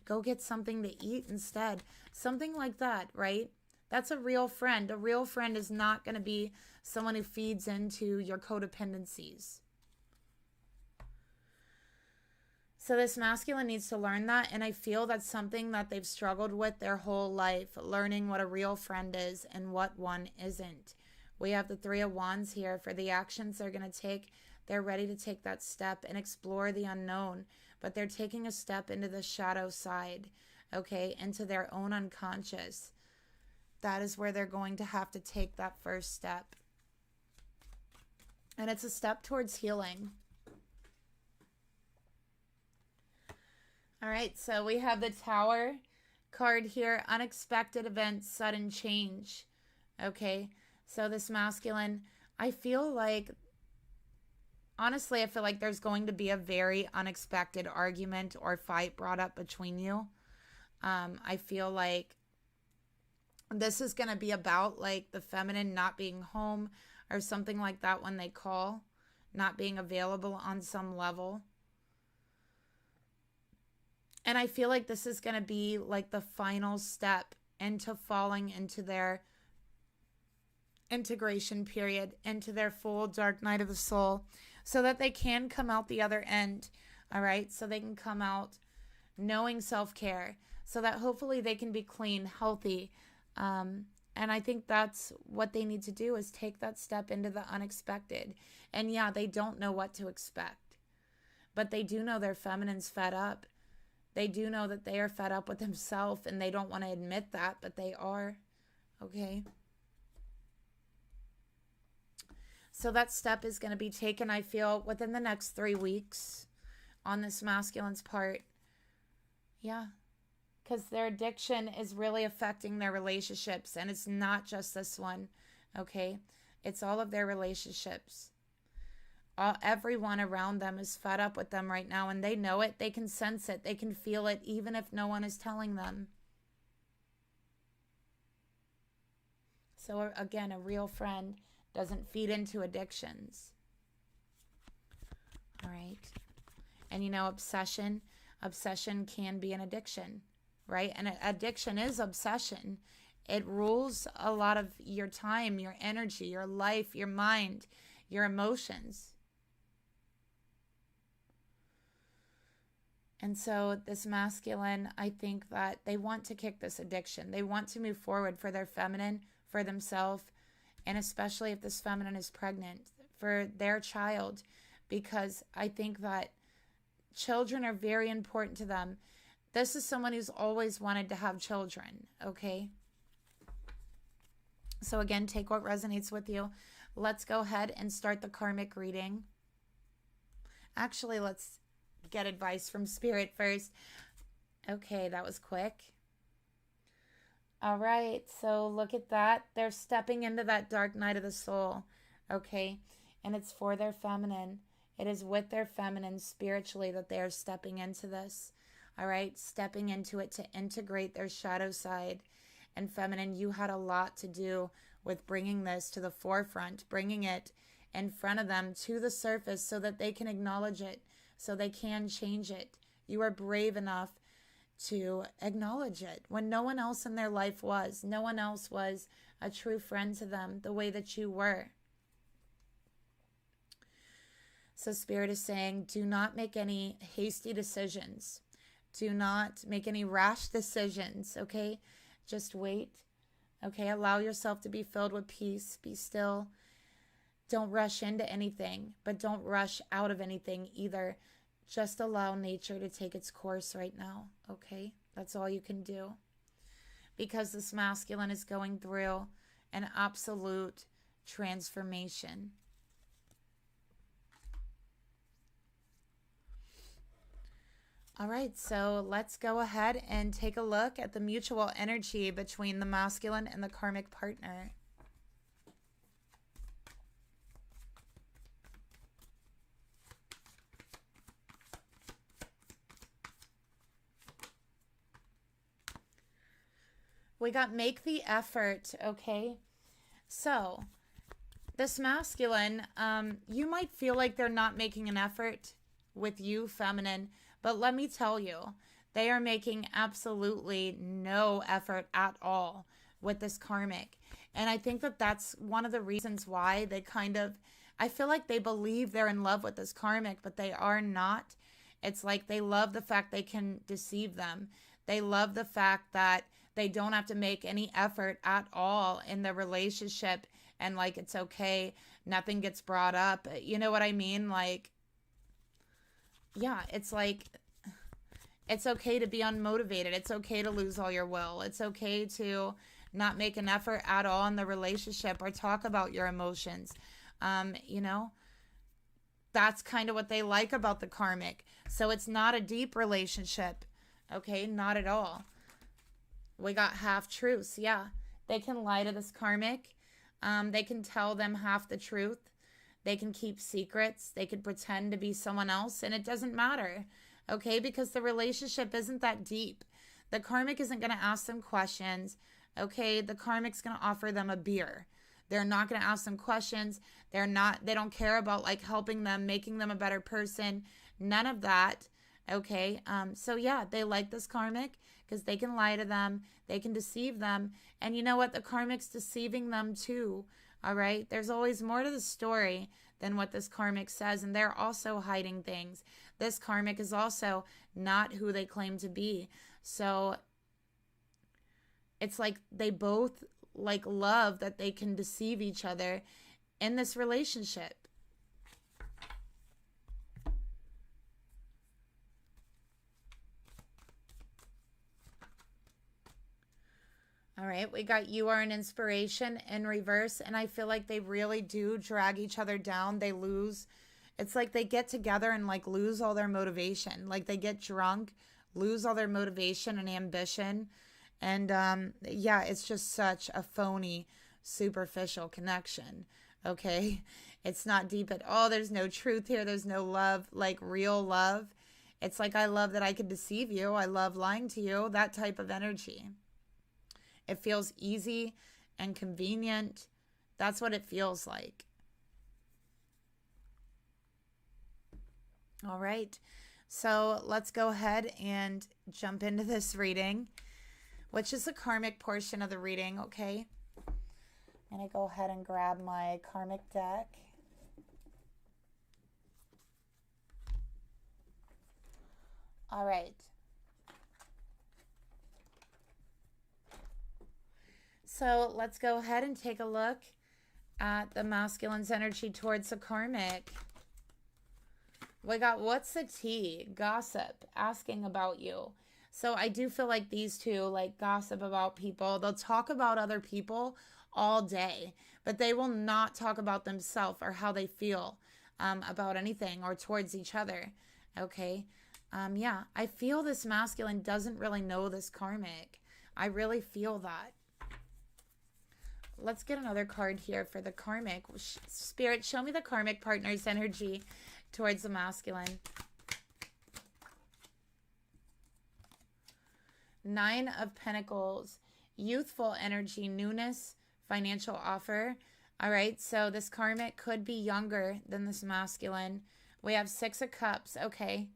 [SPEAKER 1] go get something to eat instead. Something like that, right? That's a real friend. A real friend is not going to be someone who feeds into your codependencies. So this masculine needs to learn that, and I feel that's something that they've struggled with their whole life, learning what a real friend is and what one isn't. We have the Three of Wands here for the actions they're going to take. They're ready to take that step and explore the unknown, but they're taking a step into the shadow side, okay, into their own unconscious. That is where they're going to have to take that first step. And it's a step towards healing. All right, so we have the Tower card here. Unexpected events, sudden change. Okay, so this masculine, I feel like, honestly, I feel like there's going to be a very unexpected argument or fight brought up between you. I feel like this is going to be about like the feminine not being home or something like that when they call, not being available on some level. And I feel like this is going to be like the final step into falling into their integration period, into their full dark night of the soul, so that they can come out the other end. All right. So they can come out knowing self-care, so that hopefully they can be clean, healthy. And I think that's what they need to do, is take that step into the unexpected. And yeah, they don't know what to expect, but they do know their feminine's fed up. They do know that they are fed up with themselves, and they don't want to admit that, but they are. Okay. So that step is going to be taken, I feel, within the next 3 weeks on this masculine's part. Yeah. Because their addiction is really affecting their relationships, and it's not just this one. Okay. It's all of their relationships. Everyone around them is fed up with them right now, and they know it. They can sense it. They can feel it, even if no one is telling them. So again, a real friend doesn't feed into addictions. All right. And you know, obsession can be an addiction, right? And addiction is obsession. It rules a lot of your time, your energy, your life, your mind, your emotions. And so this masculine, I think that they want to kick this addiction. They want to move forward for their feminine, for themselves, and especially if this feminine is pregnant, for their child, because I think that children are very important to them. This is someone who's always wanted to have children, okay? So again, take what resonates with you. Let's go ahead and start the karmic reading. Actually, let's get advice from Spirit first. Okay, that was quick. All right, so look at that. They're stepping into that dark night of the soul, okay? And it's for their feminine. It is with their feminine spiritually that they are stepping into this, all right? Stepping into it to integrate their shadow side. And feminine, you had a lot to do with bringing this to the forefront, bringing it in front of them to the surface so that they can acknowledge it, so they can change it. You are brave enough to acknowledge it when no one else in their life was. No one else was a true friend to them the way that you were. So Spirit is saying, do not make any hasty decisions. Do not make any rash decisions, okay? Just wait, okay? Allow yourself to be filled with peace. Be still. Don't rush into anything, but don't rush out of anything either. Just allow nature to take its course right now, okay? That's all you can do. Because this masculine is going through an absolute transformation, All right, so let's go ahead and take a look at the mutual energy between the masculine and the karmic partner. We got make the effort, okay? So, this masculine, you might feel like they're not making an effort with you, feminine, but let me tell you, they are making absolutely no effort at all with this karmic. And I think that that's one of the reasons why they kind of, I feel like they believe they're in love with this karmic, but they are not. It's like they love the fact they can deceive them. They love the fact that they don't have to make any effort at all in the relationship, and like it's okay, nothing gets brought up. You know what I mean? Like, yeah, it's like it's okay to be unmotivated. It's okay to lose all your will. It's okay to not make an effort at all in the relationship or talk about your emotions. You know, that's kind of what they like about the karmic. So it's not a deep relationship. Okay, not at all. We got half truths. Yeah, they can lie to this karmic. They can tell them half the truth. They can keep secrets. They can pretend to be someone else, and it doesn't matter. Okay, because the relationship isn't that deep. The karmic isn't going to ask them questions. Okay, the karmic's going to offer them a beer. They're not going to ask them questions. They don't care about like helping them, making them a better person. None of that. Okay, so yeah, they like this karmic because they can lie to them, they can deceive them, and you know what? The karmic's deceiving them too, all right? There's always more to the story than what this karmic says, and they're also hiding things. This karmic is also not who they claim to be, so it's like they both like love that they can deceive each other in this relationship. All right, we got you are an inspiration in reverse, and I feel like they really do drag each other down. They lose. It's like they get together and like lose all their motivation. Like they get drunk, lose all their motivation and ambition. And yeah, it's just such a phony, superficial connection. Okay, it's not deep at all. There's no truth here. There's no love, like real love. It's like I love that I could deceive you. I love lying to you. That type of energy. It feels easy and convenient. That's what it feels like. All right. So let's go ahead and jump into this reading, which is the karmic portion of the reading, okay? I'm going to go ahead and grab my karmic deck. All right. So let's go ahead and take a look at the masculine's energy towards the karmic. We got what's the tea? Gossip, asking about you. So I do feel like these two like gossip about people. They'll talk about other people all day, but they will not talk about themselves or how they feel about anything or towards each other. Okay. Yeah, I feel this masculine doesn't really know this karmic. I really feel that. Let's get another card here for the karmic. Spirit, show me the karmic partner's energy towards the masculine. 9 of Pentacles, youthful energy, newness, financial offer. All right, so this karmic could be younger than this masculine. We have 6 of Cups. Okay.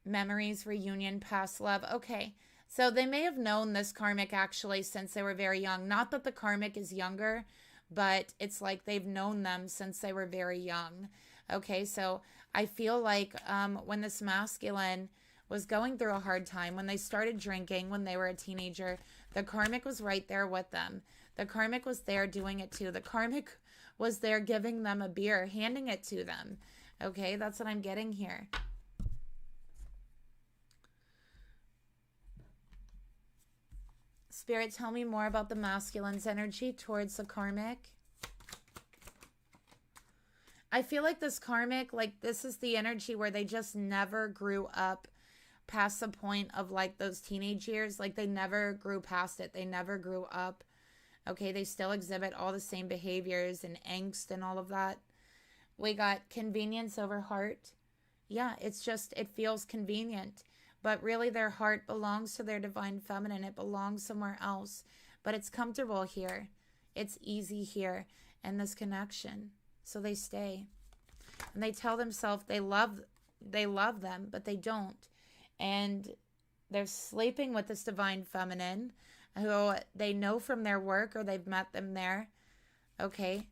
[SPEAKER 1] Memories, reunion, past love. Okay. So they may have known this karmic actually since they were very young. Not that the karmic is younger, but it's like they've known them since they were very young. Okay, so I feel like when this masculine was going through a hard time, when they started drinking, when they were a teenager, the karmic was right there with them. The karmic was there doing it too. The karmic was there giving them a beer, handing it to them. Okay, that's what I'm getting here. Spirit, tell me more about the masculine's energy towards the karmic. I feel like this karmic, like this is the energy where they just never grew up past the point of like those teenage years. Like they never grew past it. They never grew up. Okay, they still exhibit all the same behaviors and angst and all of that. We got convenience over heart. Yeah, it's just, it feels convenient. But really their heart belongs to their divine feminine. It belongs somewhere else. But it's comfortable here. It's easy here in this connection. So they stay. And they tell themselves they love them, but they don't. And they're sleeping with this divine feminine who they know from their work or they've met them there. Okay.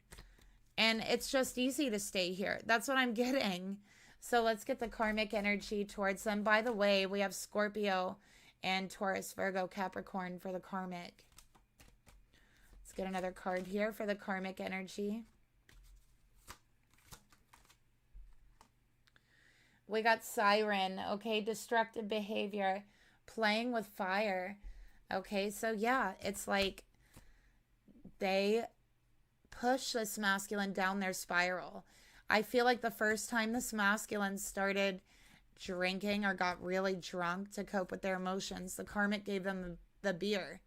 [SPEAKER 1] And it's just easy to stay here. That's what I'm getting. So let's get the karmic energy towards them. By the way, we have Scorpio and Taurus, Virgo, Capricorn for the karmic. Let's get another card here for the karmic energy. We got Siren, okay, destructive behavior, playing with fire. Okay, so yeah, it's like they push this masculine down their spiral. I feel like the first time this masculine started drinking or got really drunk to cope with their emotions, the karmic gave them the beer.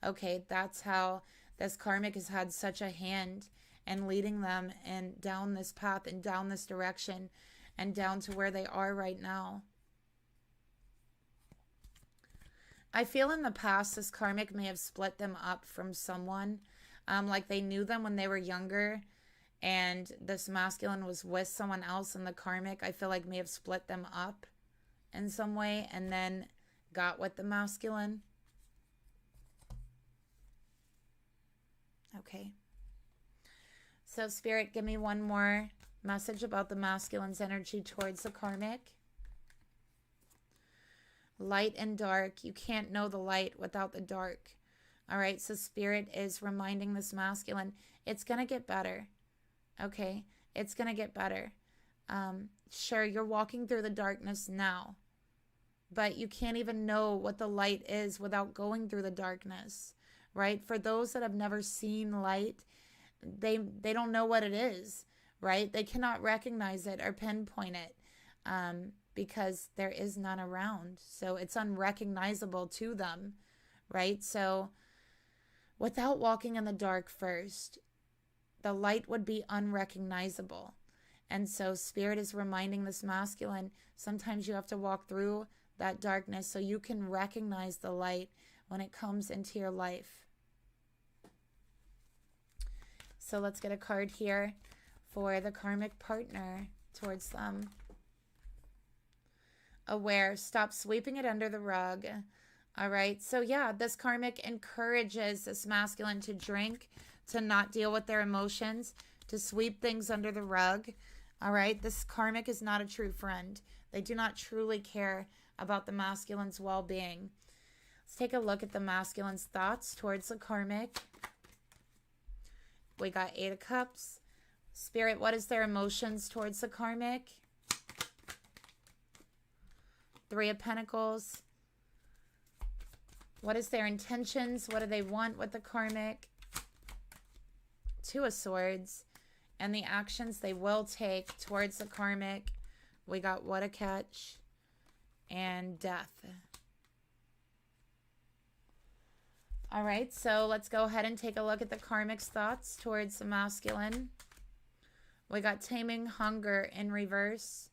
[SPEAKER 1] Okay, that's how this karmic has had such a hand in leading them and down this path and down this direction and down to where they are right now. I feel in the past this karmic may have split them up from someone. Like they knew them when they were younger and this masculine was with someone else, and the karmic, I feel like, may have split them up in some way and then got with the masculine. Okay. So Spirit, give me one more message about the masculine's energy towards the karmic. Light and dark. You can't know the light without the dark. All right, so Spirit is reminding this masculine, it's going to get better. Okay, it's going to get better. Sure, you're walking through the darkness now, but you can't even know what the light is without going through the darkness, right? For those that have never seen light, they don't know what it is, right? They cannot recognize it or pinpoint it because there is none around. So it's unrecognizable to them, right? So without walking in the dark first, the light would be unrecognizable. And so Spirit is reminding this masculine, sometimes you have to walk through that darkness so you can recognize the light when it comes into your life. So let's get a card here for the karmic partner towards them. Aware, stop sweeping it under the rug. All right, so yeah, this karmic encourages this masculine to drink, to not deal with their emotions, to sweep things under the rug. All right, this karmic is not a true friend. They do not truly care about the masculine's well-being. Let's take a look at the masculine's thoughts towards the karmic. We got 8 of Cups. Spirit, what is their emotions towards the karmic? 3 of Pentacles. What is their intentions? What do they want with the karmic? 2 of Swords. And the actions they will take towards the karmic. We got What a Catch and Death. All right, so let's go ahead and take a look at the karmic's thoughts towards the masculine. We got Taming Hunger in reverse.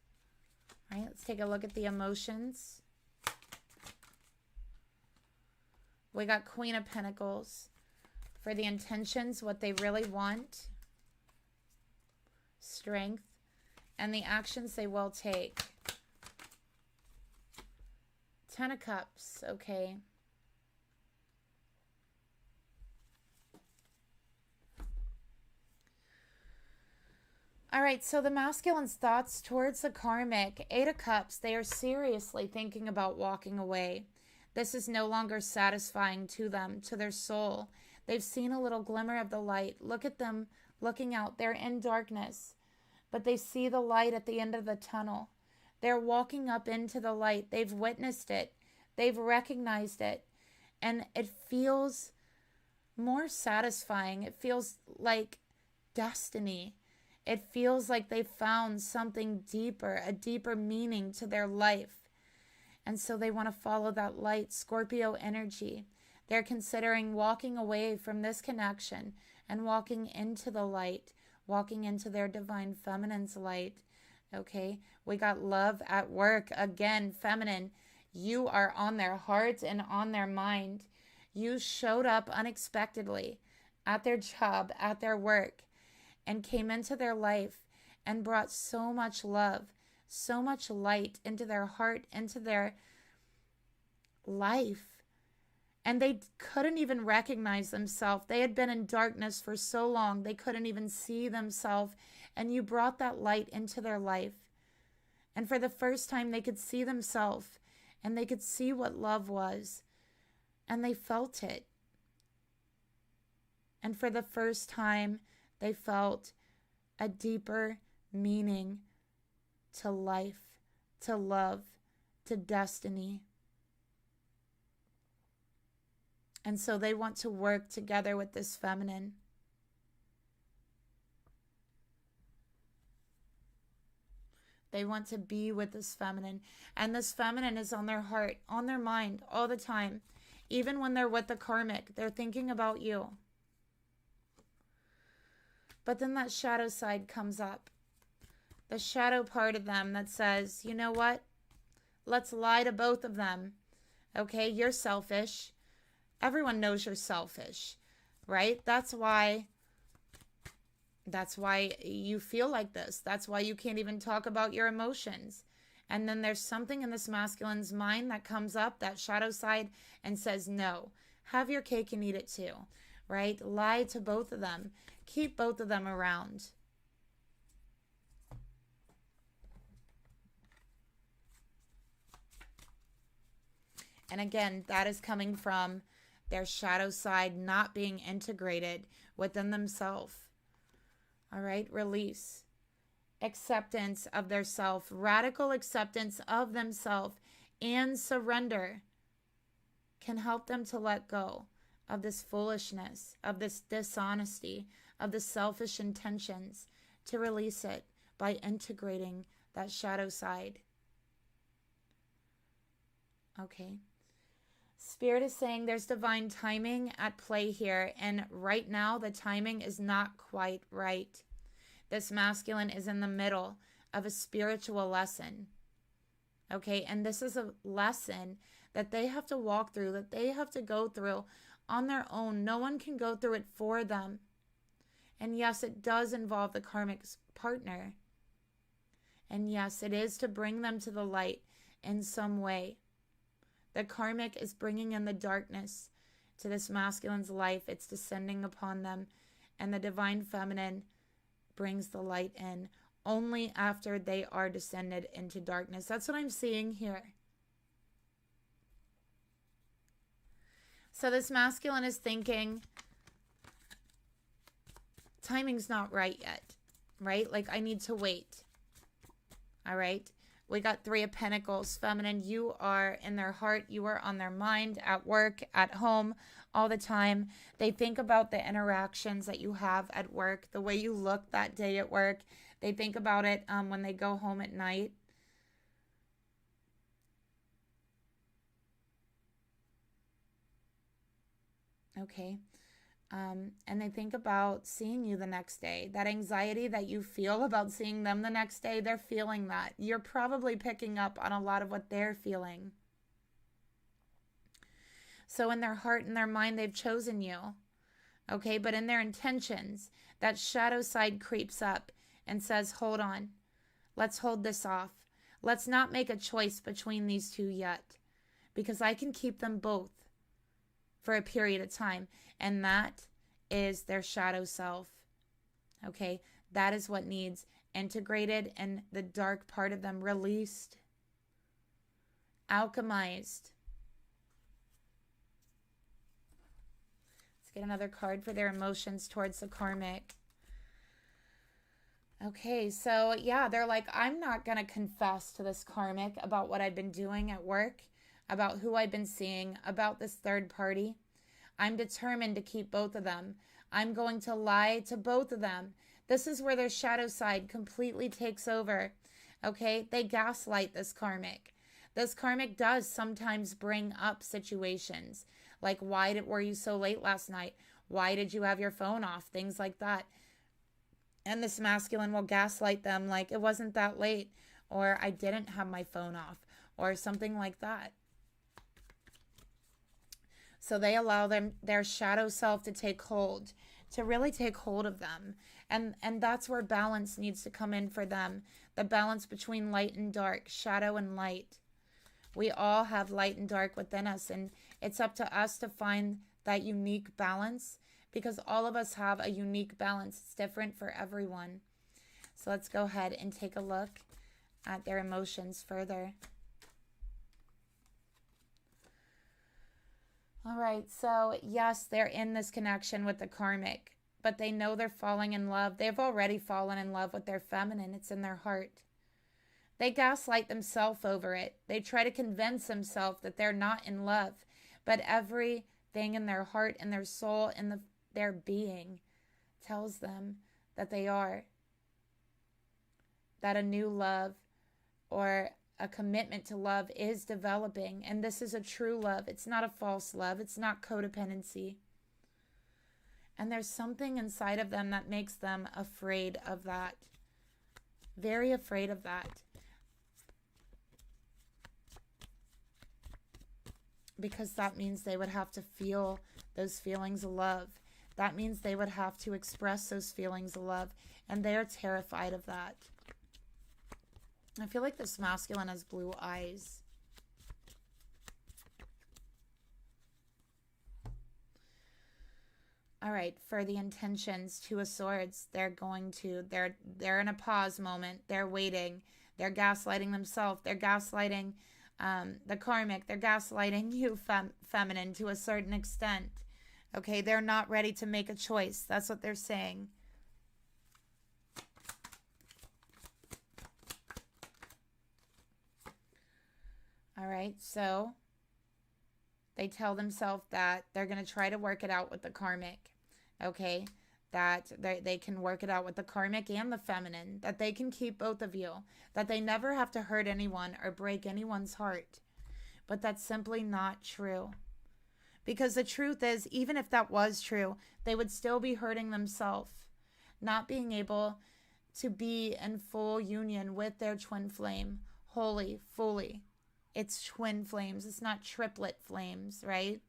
[SPEAKER 1] All right, let's take a look at the emotions. We got Queen of Pentacles for the intentions, what they really want. Strength. And the actions they will take. 10 of Cups, okay. All right, so the masculine's thoughts towards the karmic, 8 of Cups, they are seriously thinking about walking away. This is no longer satisfying to them, to their soul. They've seen a little glimmer of the light. Look at them looking out. They're in darkness, but they see the light at the end of the tunnel. They're walking up into the light. They've witnessed it. They've recognized it. And it feels more satisfying. It feels like destiny. It feels like they found something deeper, a deeper meaning to their life. And so they want to follow that light, Scorpio energy. They're considering walking away from this connection and walking into the light, walking into their divine feminine's light. Okay, we got love at work. Again, feminine, you are on their heart and on their mind. You showed up unexpectedly at their job, at their work, and came into their life and brought so much love, so much light into their heart, into their life. And they couldn't even recognize themselves. They had been in darkness for so long, they couldn't even see themselves. And you brought that light into their life. And for the first time, they could see themselves and they could see what love was. And they felt it. And for the first time, they felt a deeper meaning to life, to love, to destiny. And so they want to work together with this feminine. They want to be with this feminine. And this feminine is on their heart, on their mind all the time. Even when they're with the karmic, they're thinking about you. But then that shadow side comes up. The shadow part of them that says, you know what? Let's lie to both of them. Okay, you're selfish. Everyone knows you're selfish, right? That's why you feel like this. That's why you can't even talk about your emotions. And then there's something in this masculine's mind that comes up, that shadow side, and says, no, have your cake and eat it too, right? Lie to both of them. Keep both of them around. And again, that is coming from their shadow side not being integrated within themselves. All right, release. Acceptance of their self, radical acceptance of themselves, and surrender can help them to let go of this foolishness, of this dishonesty, of the selfish intentions, to release it by integrating that shadow side. Okay. Spirit is saying there's divine timing at play here, and right now the timing is not quite right. This masculine is in the middle of a spiritual lesson. Okay, and this is a lesson that they have to walk through, that they have to go through on their own. No one can go through it for them. And yes, it does involve the karmic partner. And yes, it is to bring them to the light in some way. The karmic is bringing in the darkness to this masculine's life. It's descending upon them. And the divine feminine brings the light in only after they are descended into darkness. That's what I'm seeing here. So this masculine is thinking, timing's not right yet, right? Like, I need to wait. All right. We got 3 of Pentacles. Feminine, you are in their heart. You are on their mind, at work, at home, all the time. They think about the interactions that you have at work, the way you look that day at work. They think about it when they go home at night. Okay. And they think about seeing you the next day. That anxiety that you feel about seeing them the next day, they're feeling that. You're probably picking up on a lot of what they're feeling. So in their heart and their mind, they've chosen you. Okay, but in their intentions, that shadow side creeps up and says, hold on. Let's hold this off. Let's not make a choice between these two yet, because I can keep them both for a period of time. And that is their shadow self. Okay, that is what needs integrated and the dark part of them released, alchemized. Let's get another card for their emotions towards the karmic. Okay, so yeah, they're like, I'm not going to confess to this karmic about what I've been doing at work, about who I've been seeing, about this third party. I'm determined to keep both of them. I'm going to lie to both of them This is where their shadow side completely takes over. Okay, they gaslight this karmic. This karmic does sometimes bring up situations like, were you so late last night? Why did you have your phone off? Things like that. And this masculine will gaslight them like, it wasn't that late, or I didn't have my phone off, or something like that. So they allow their shadow self to take hold, to really take hold of them. And that's where balance needs to come in for them. The balance between light and dark, shadow and light. We all have light and dark within us, and it's up to us to find that unique balance, because all of us have a unique balance. It's different for everyone. So let's go ahead and take a look at their emotions further. All right, so yes, they're in this connection with the karmic, but they know they're falling in love. They've already fallen in love with their feminine. It's in their heart. They gaslight themselves over it. They try to convince themselves that they're not in love, but everything in their heart and their soul and their being tells them that they are. That a new love or a commitment to love is developing, and this is a true love. It's not a false love. It's not codependency. And there's something inside of them that makes them afraid of that. Very afraid of that. Because that means they would have to feel those feelings of love. That means they would have to express those feelings of love. And they are terrified of that. I feel like this masculine has blue eyes. All right, for the intentions, Two of Swords, they're in a pause moment. They're waiting. They're gaslighting themselves. They're gaslighting the karmic. They're gaslighting you, feminine, to a certain extent. Okay, they're not ready to make a choice. That's what they're saying. All right, so they tell themselves that they're going to try to work it out with the karmic, okay? That they can work it out with the karmic and the feminine, that they can keep both of you, that they never have to hurt anyone or break anyone's heart. But that's simply not true. Because the truth is, even if that was true, they would still be hurting themselves, not being able to be in full union with their twin flame, wholly, fully. It's twin flames. It's not triplet flames, right?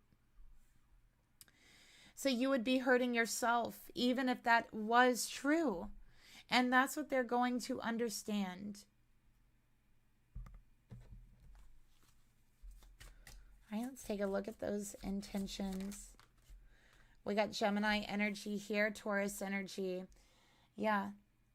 [SPEAKER 1] So you would be hurting yourself, even if that was true. And that's what they're going to understand. All right, let's take a look at those intentions. We got Gemini energy here, Taurus energy. Yeah,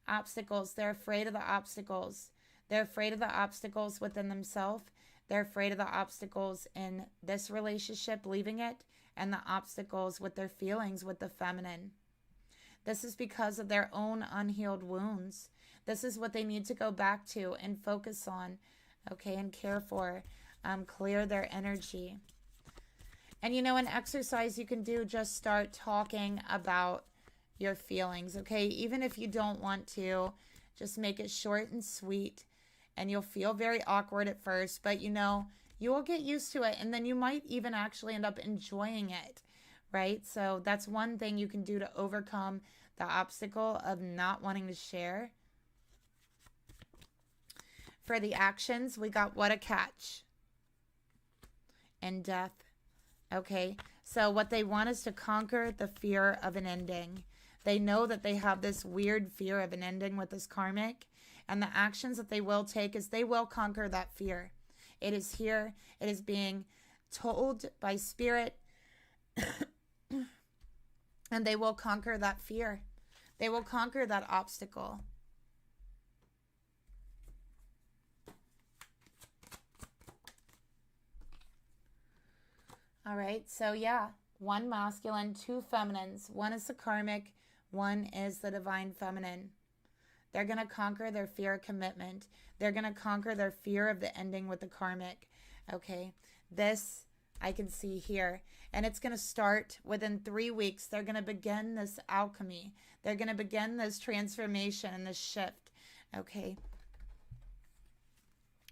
[SPEAKER 1] obstacles. They're afraid of the obstacles. They're afraid of the obstacles within themselves. They're afraid of the obstacles in this relationship, leaving it, and the obstacles with their feelings with the feminine. This is because of their own unhealed wounds. This is what they need to go back to and focus on, okay, and care for. Clear their energy. And an exercise you can do, just start talking about your feelings, okay? Even if you don't want to, just make it short and sweet. And you'll feel very awkward at first, but you will get used to it, and then you might even actually end up enjoying it, right? So that's one thing you can do to overcome the obstacle of not wanting to share. For the actions, we got what a catch and death. Okay, so what they want is to conquer the fear of an ending. They know that they have this weird fear of an ending with this karmic. And the actions that they will take is they will conquer that fear. It is here. It is being told by spirit. And they will conquer that fear. They will conquer that obstacle. All right. So yeah, one masculine, two feminines. One is the karmic. One is the divine feminine. They're going to conquer their fear of commitment. They're going to conquer their fear of the ending with the karmic. Okay. This, I can see here. And it's going to start within 3 weeks. They're going to begin this alchemy. They're going to begin this transformation and this shift. Okay.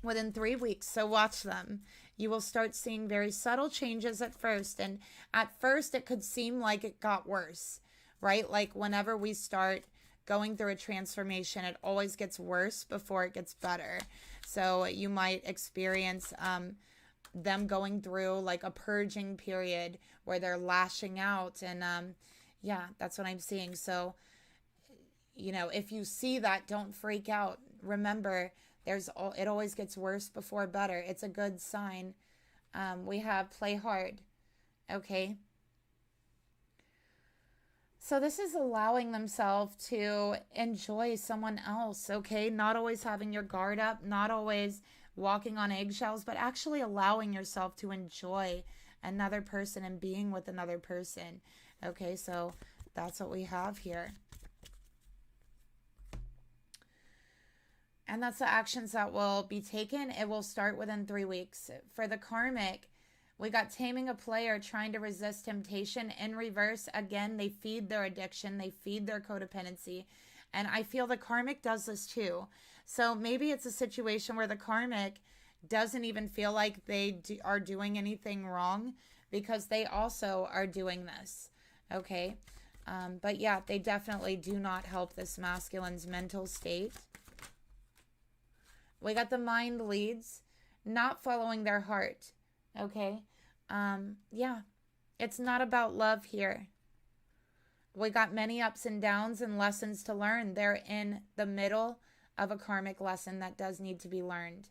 [SPEAKER 1] Within 3 weeks. So watch them. You will start seeing very subtle changes at first. And at first, it could seem like it got worse, right? Like whenever we start going through a transformation, it always gets worse before it gets better. So you might experience them going through like a purging period where they're lashing out. And yeah, that's what I'm seeing. So, you know, if you see that, don't freak out. Remember, it always gets worse before better. It's a good sign. We have play hard. Okay. So this is allowing themselves to enjoy someone else, okay? Not always having your guard up, not always walking on eggshells, but actually allowing yourself to enjoy another person and being with another person. Okay, so that's what we have here. And that's the actions that will be taken. It will start within 3 weeks. For the karmic, we got taming a player trying to resist temptation. In reverse, again, they feed their addiction. They feed their codependency. And I feel the karmic does this too. So maybe it's a situation where the karmic doesn't even feel like they are doing anything wrong because they also are doing this. Okay. But yeah, they definitely do not help this masculine's mental state. We got the mind leads, not following their heart. Okay. Yeah, it's not about love here. We got many ups and downs and lessons to learn. They're in the middle of a karmic lesson that does need to be learned.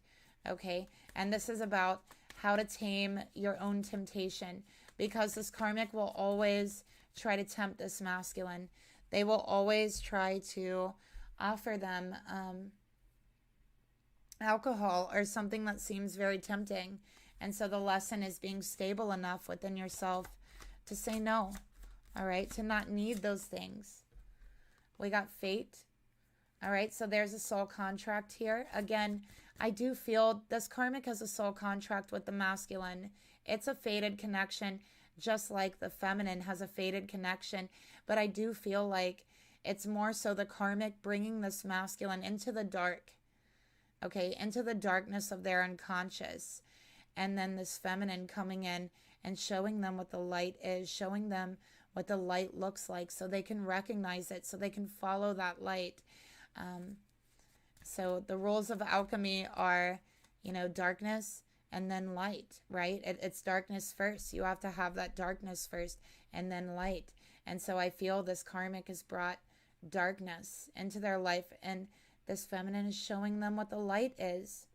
[SPEAKER 1] Okay. And this is about how to tame your own temptation, because this karmic will always try to tempt this masculine. They will always try to offer them, alcohol or something that seems very tempting. And so the lesson is being stable enough within yourself to say no. All right. To not need those things. We got fate. All right. So there's a soul contract here. Again, I do feel this karmic has a soul contract with the masculine. It's a fated connection, just like the feminine has a fated connection. But I do feel like it's more so the karmic bringing this masculine into the dark. Okay, into the darkness of their unconscious. And then this feminine coming in and showing them what the light is, showing them what the light looks like so they can recognize it, so they can follow that light. So the rules of alchemy are, you know, darkness and then light, right? It's darkness first. You have to have that darkness first and then light. And so I feel this karmic has brought darkness into their life, and this feminine is showing them what the light is.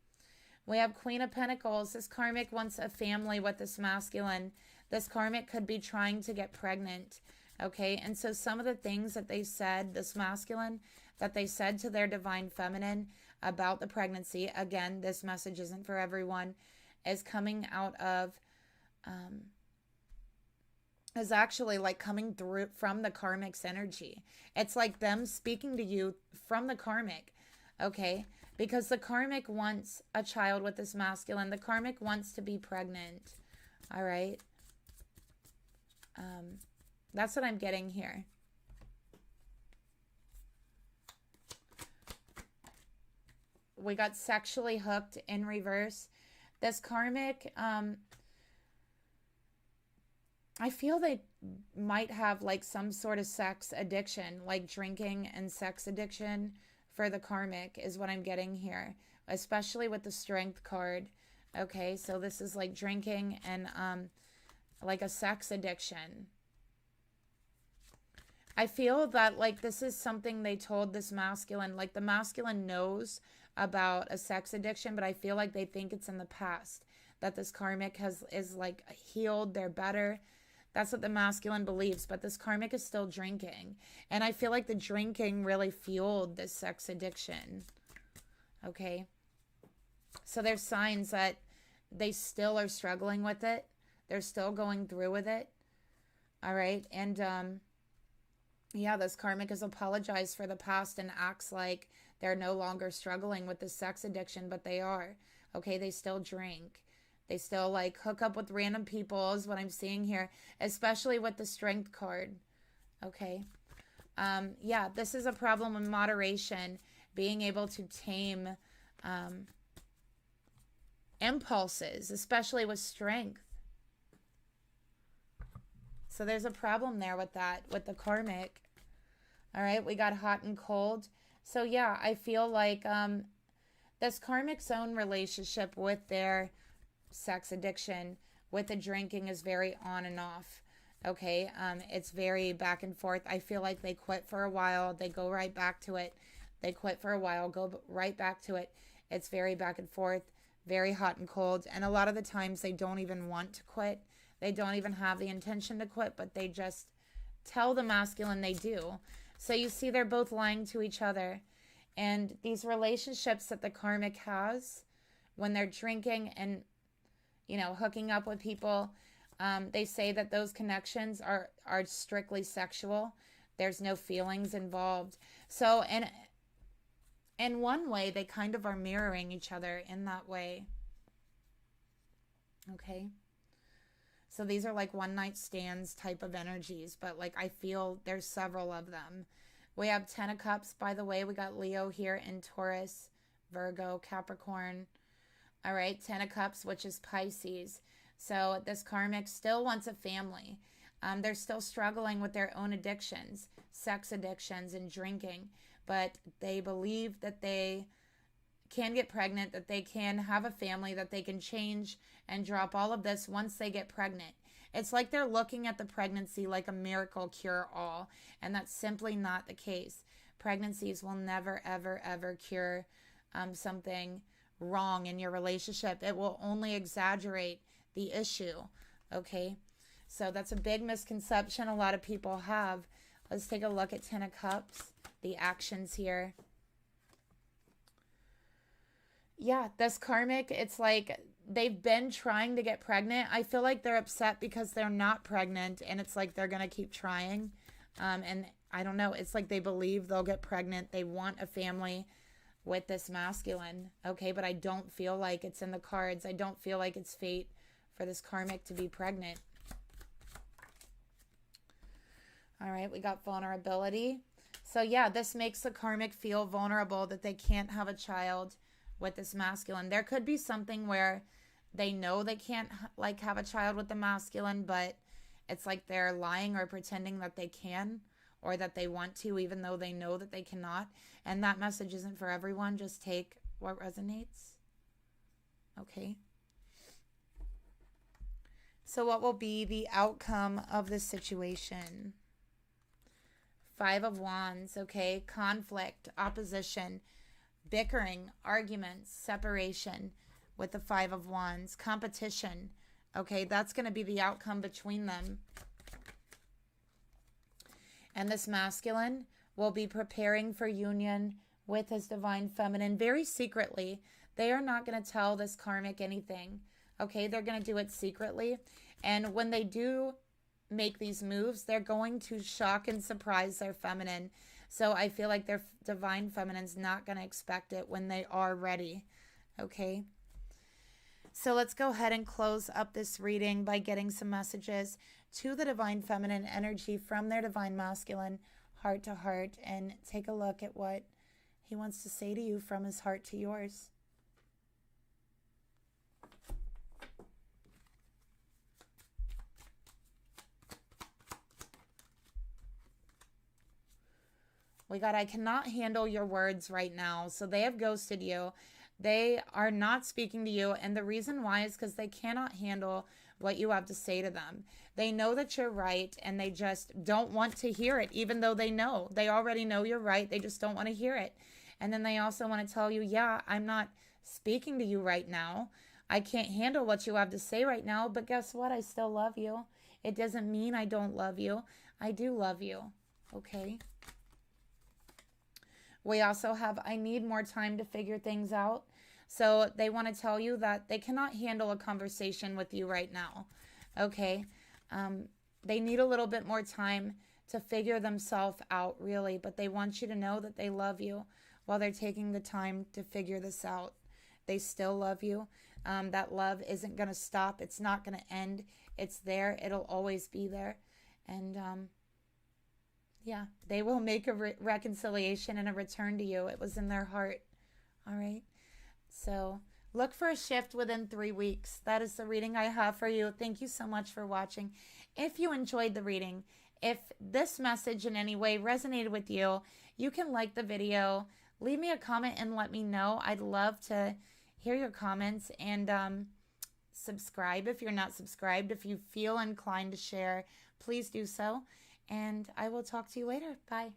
[SPEAKER 1] We have Queen of Pentacles. This karmic wants a family with this masculine. This karmic could be trying to get pregnant. Okay, and so some of the things that they said, this masculine, that they said to their divine feminine about the pregnancy, again, this message isn't for everyone, is coming out of, is actually like coming through from the karmic's energy. It's like them speaking to you from the karmic. Okay, because the karmic wants a child with this masculine. The karmic wants to be pregnant. All right. That's what I'm getting here. We got sexually hooked in reverse. This karmic, I feel they might have like some sort of sex addiction, like drinking and sex addiction. For the karmic is what I'm getting here, especially with the strength card. Okay, so this is like drinking and like a sex addiction. I feel that like this is something they told this masculine, like the masculine knows about a sex addiction, but I feel like they think it's in the past, that this karmic is like healed, they're better. That's what the masculine believes, but this karmic is still drinking. And I feel like the drinking really fueled this sex addiction. Okay. So there's signs that they still are struggling with it. They're still going through with it. All right. And yeah, this karmic has apologized for the past and acts like they're no longer struggling with the sex addiction, but they are. Okay. They still drink. They still like hook up with random people is what I'm seeing here, especially with the Strength card. Okay. Yeah, this is a problem with moderation, being able to tame impulses, especially with Strength. So there's a problem there with that, with the Karmic. All right, we got hot and cold. So yeah, I feel like this Karmic's own relationship with their sex addiction, with the drinking, is very on and off. Okay, it's very back and forth. I feel like they quit for a while, they go right back to it. They quit for a while, go right back to it. It's very back and forth, very hot and cold. And a lot of the times they don't even want to quit. They don't even have the intention to quit, but they just tell the masculine they do. So you see, they're both lying to each other. And these relationships that the Karmic has, when they're drinking and, you know, hooking up with people, they say that those connections are strictly sexual. There's no feelings involved. So, in one way, they kind of are mirroring each other in that way. Okay. So these are like one night stands type of energies, but like I feel there's several of them. We have 10 of Cups, by the way. We got Leo here in Taurus, Virgo, Capricorn. All right, 10 of Cups, which is Pisces. So this Karmic still wants a family. They're still struggling with their own addictions, sex addictions and drinking, but they believe that they can get pregnant, that they can have a family, that they can change and drop all of this once they get pregnant. It's like they're looking at the pregnancy like a miracle cure-all, and that's simply not the case. Pregnancies will never, ever, ever cure something wrong in your relationship. It will only exaggerate the issue, okay? So that's a big misconception a lot of people have. Let's take a look at 10 of Cups, the actions here. Yeah, this Karmic, it's like they've been trying to get pregnant. I feel like they're upset because they're not pregnant, and it's like they're going to keep trying. And I don't know, it's like they believe they'll get pregnant. They want a family with this masculine, okay? But I don't feel like it's in the cards. I don't feel like it's fate for this Karmic to be pregnant. All right, we got vulnerability. So yeah, this makes the Karmic feel vulnerable, that they can't have a child with this masculine. There could be something where they know they can't like have a child with the masculine, but it's like they're lying or pretending that they can, or that they want to, even though they know that they cannot. And that message isn't for everyone. Just take what resonates. Okay. So what will be the outcome of this situation? 5 of Wands, okay? Conflict, opposition, bickering, arguments, separation with the 5 of Wands, competition, okay? That's going to be the outcome between them. And this masculine will be preparing for union with his divine feminine very secretly. They are not going to tell this Karmic anything, okay? They're going to do it secretly. And when they do make these moves, they're going to shock and surprise their feminine. So I feel like their divine feminine's not going to expect it when they are ready, okay? So let's go ahead and close up this reading by getting some messages to the divine feminine energy from their divine masculine, heart to heart, and take a look at what he wants to say to you from his heart to yours. We got, I cannot handle your words right now. So they have ghosted you. They are not speaking to you. And the reason why is because they cannot handle what you have to say to them. They know that you're right, and they just don't want to hear it, even though they know. They already know you're right. They just don't want to hear it. And then they also want to tell you, yeah, I'm not speaking to you right now. I can't handle what you have to say right now. But guess what? I still love you. It doesn't mean I don't love you. I do love you. Okay? We also have, I need more time to figure things out. So they want to tell you that they cannot handle a conversation with you right now. Okay. They need a little bit more time to figure themselves out, really. But they want you to know that they love you while they're taking the time to figure this out. They still love you. That love isn't going to stop. It's not going to end. It's there. It'll always be there. And yeah, they will make a reconciliation and a return to you. It was in their heart. All right. So look for a shift within 3 weeks. That is the reading I have for you. Thank you so much for watching. If you enjoyed the reading, if this message in any way resonated with you, you can like the video, leave me a comment and let me know. I'd love to hear your comments, and subscribe if you're not subscribed. If you feel inclined to share, please do so. And I will talk to you later. Bye.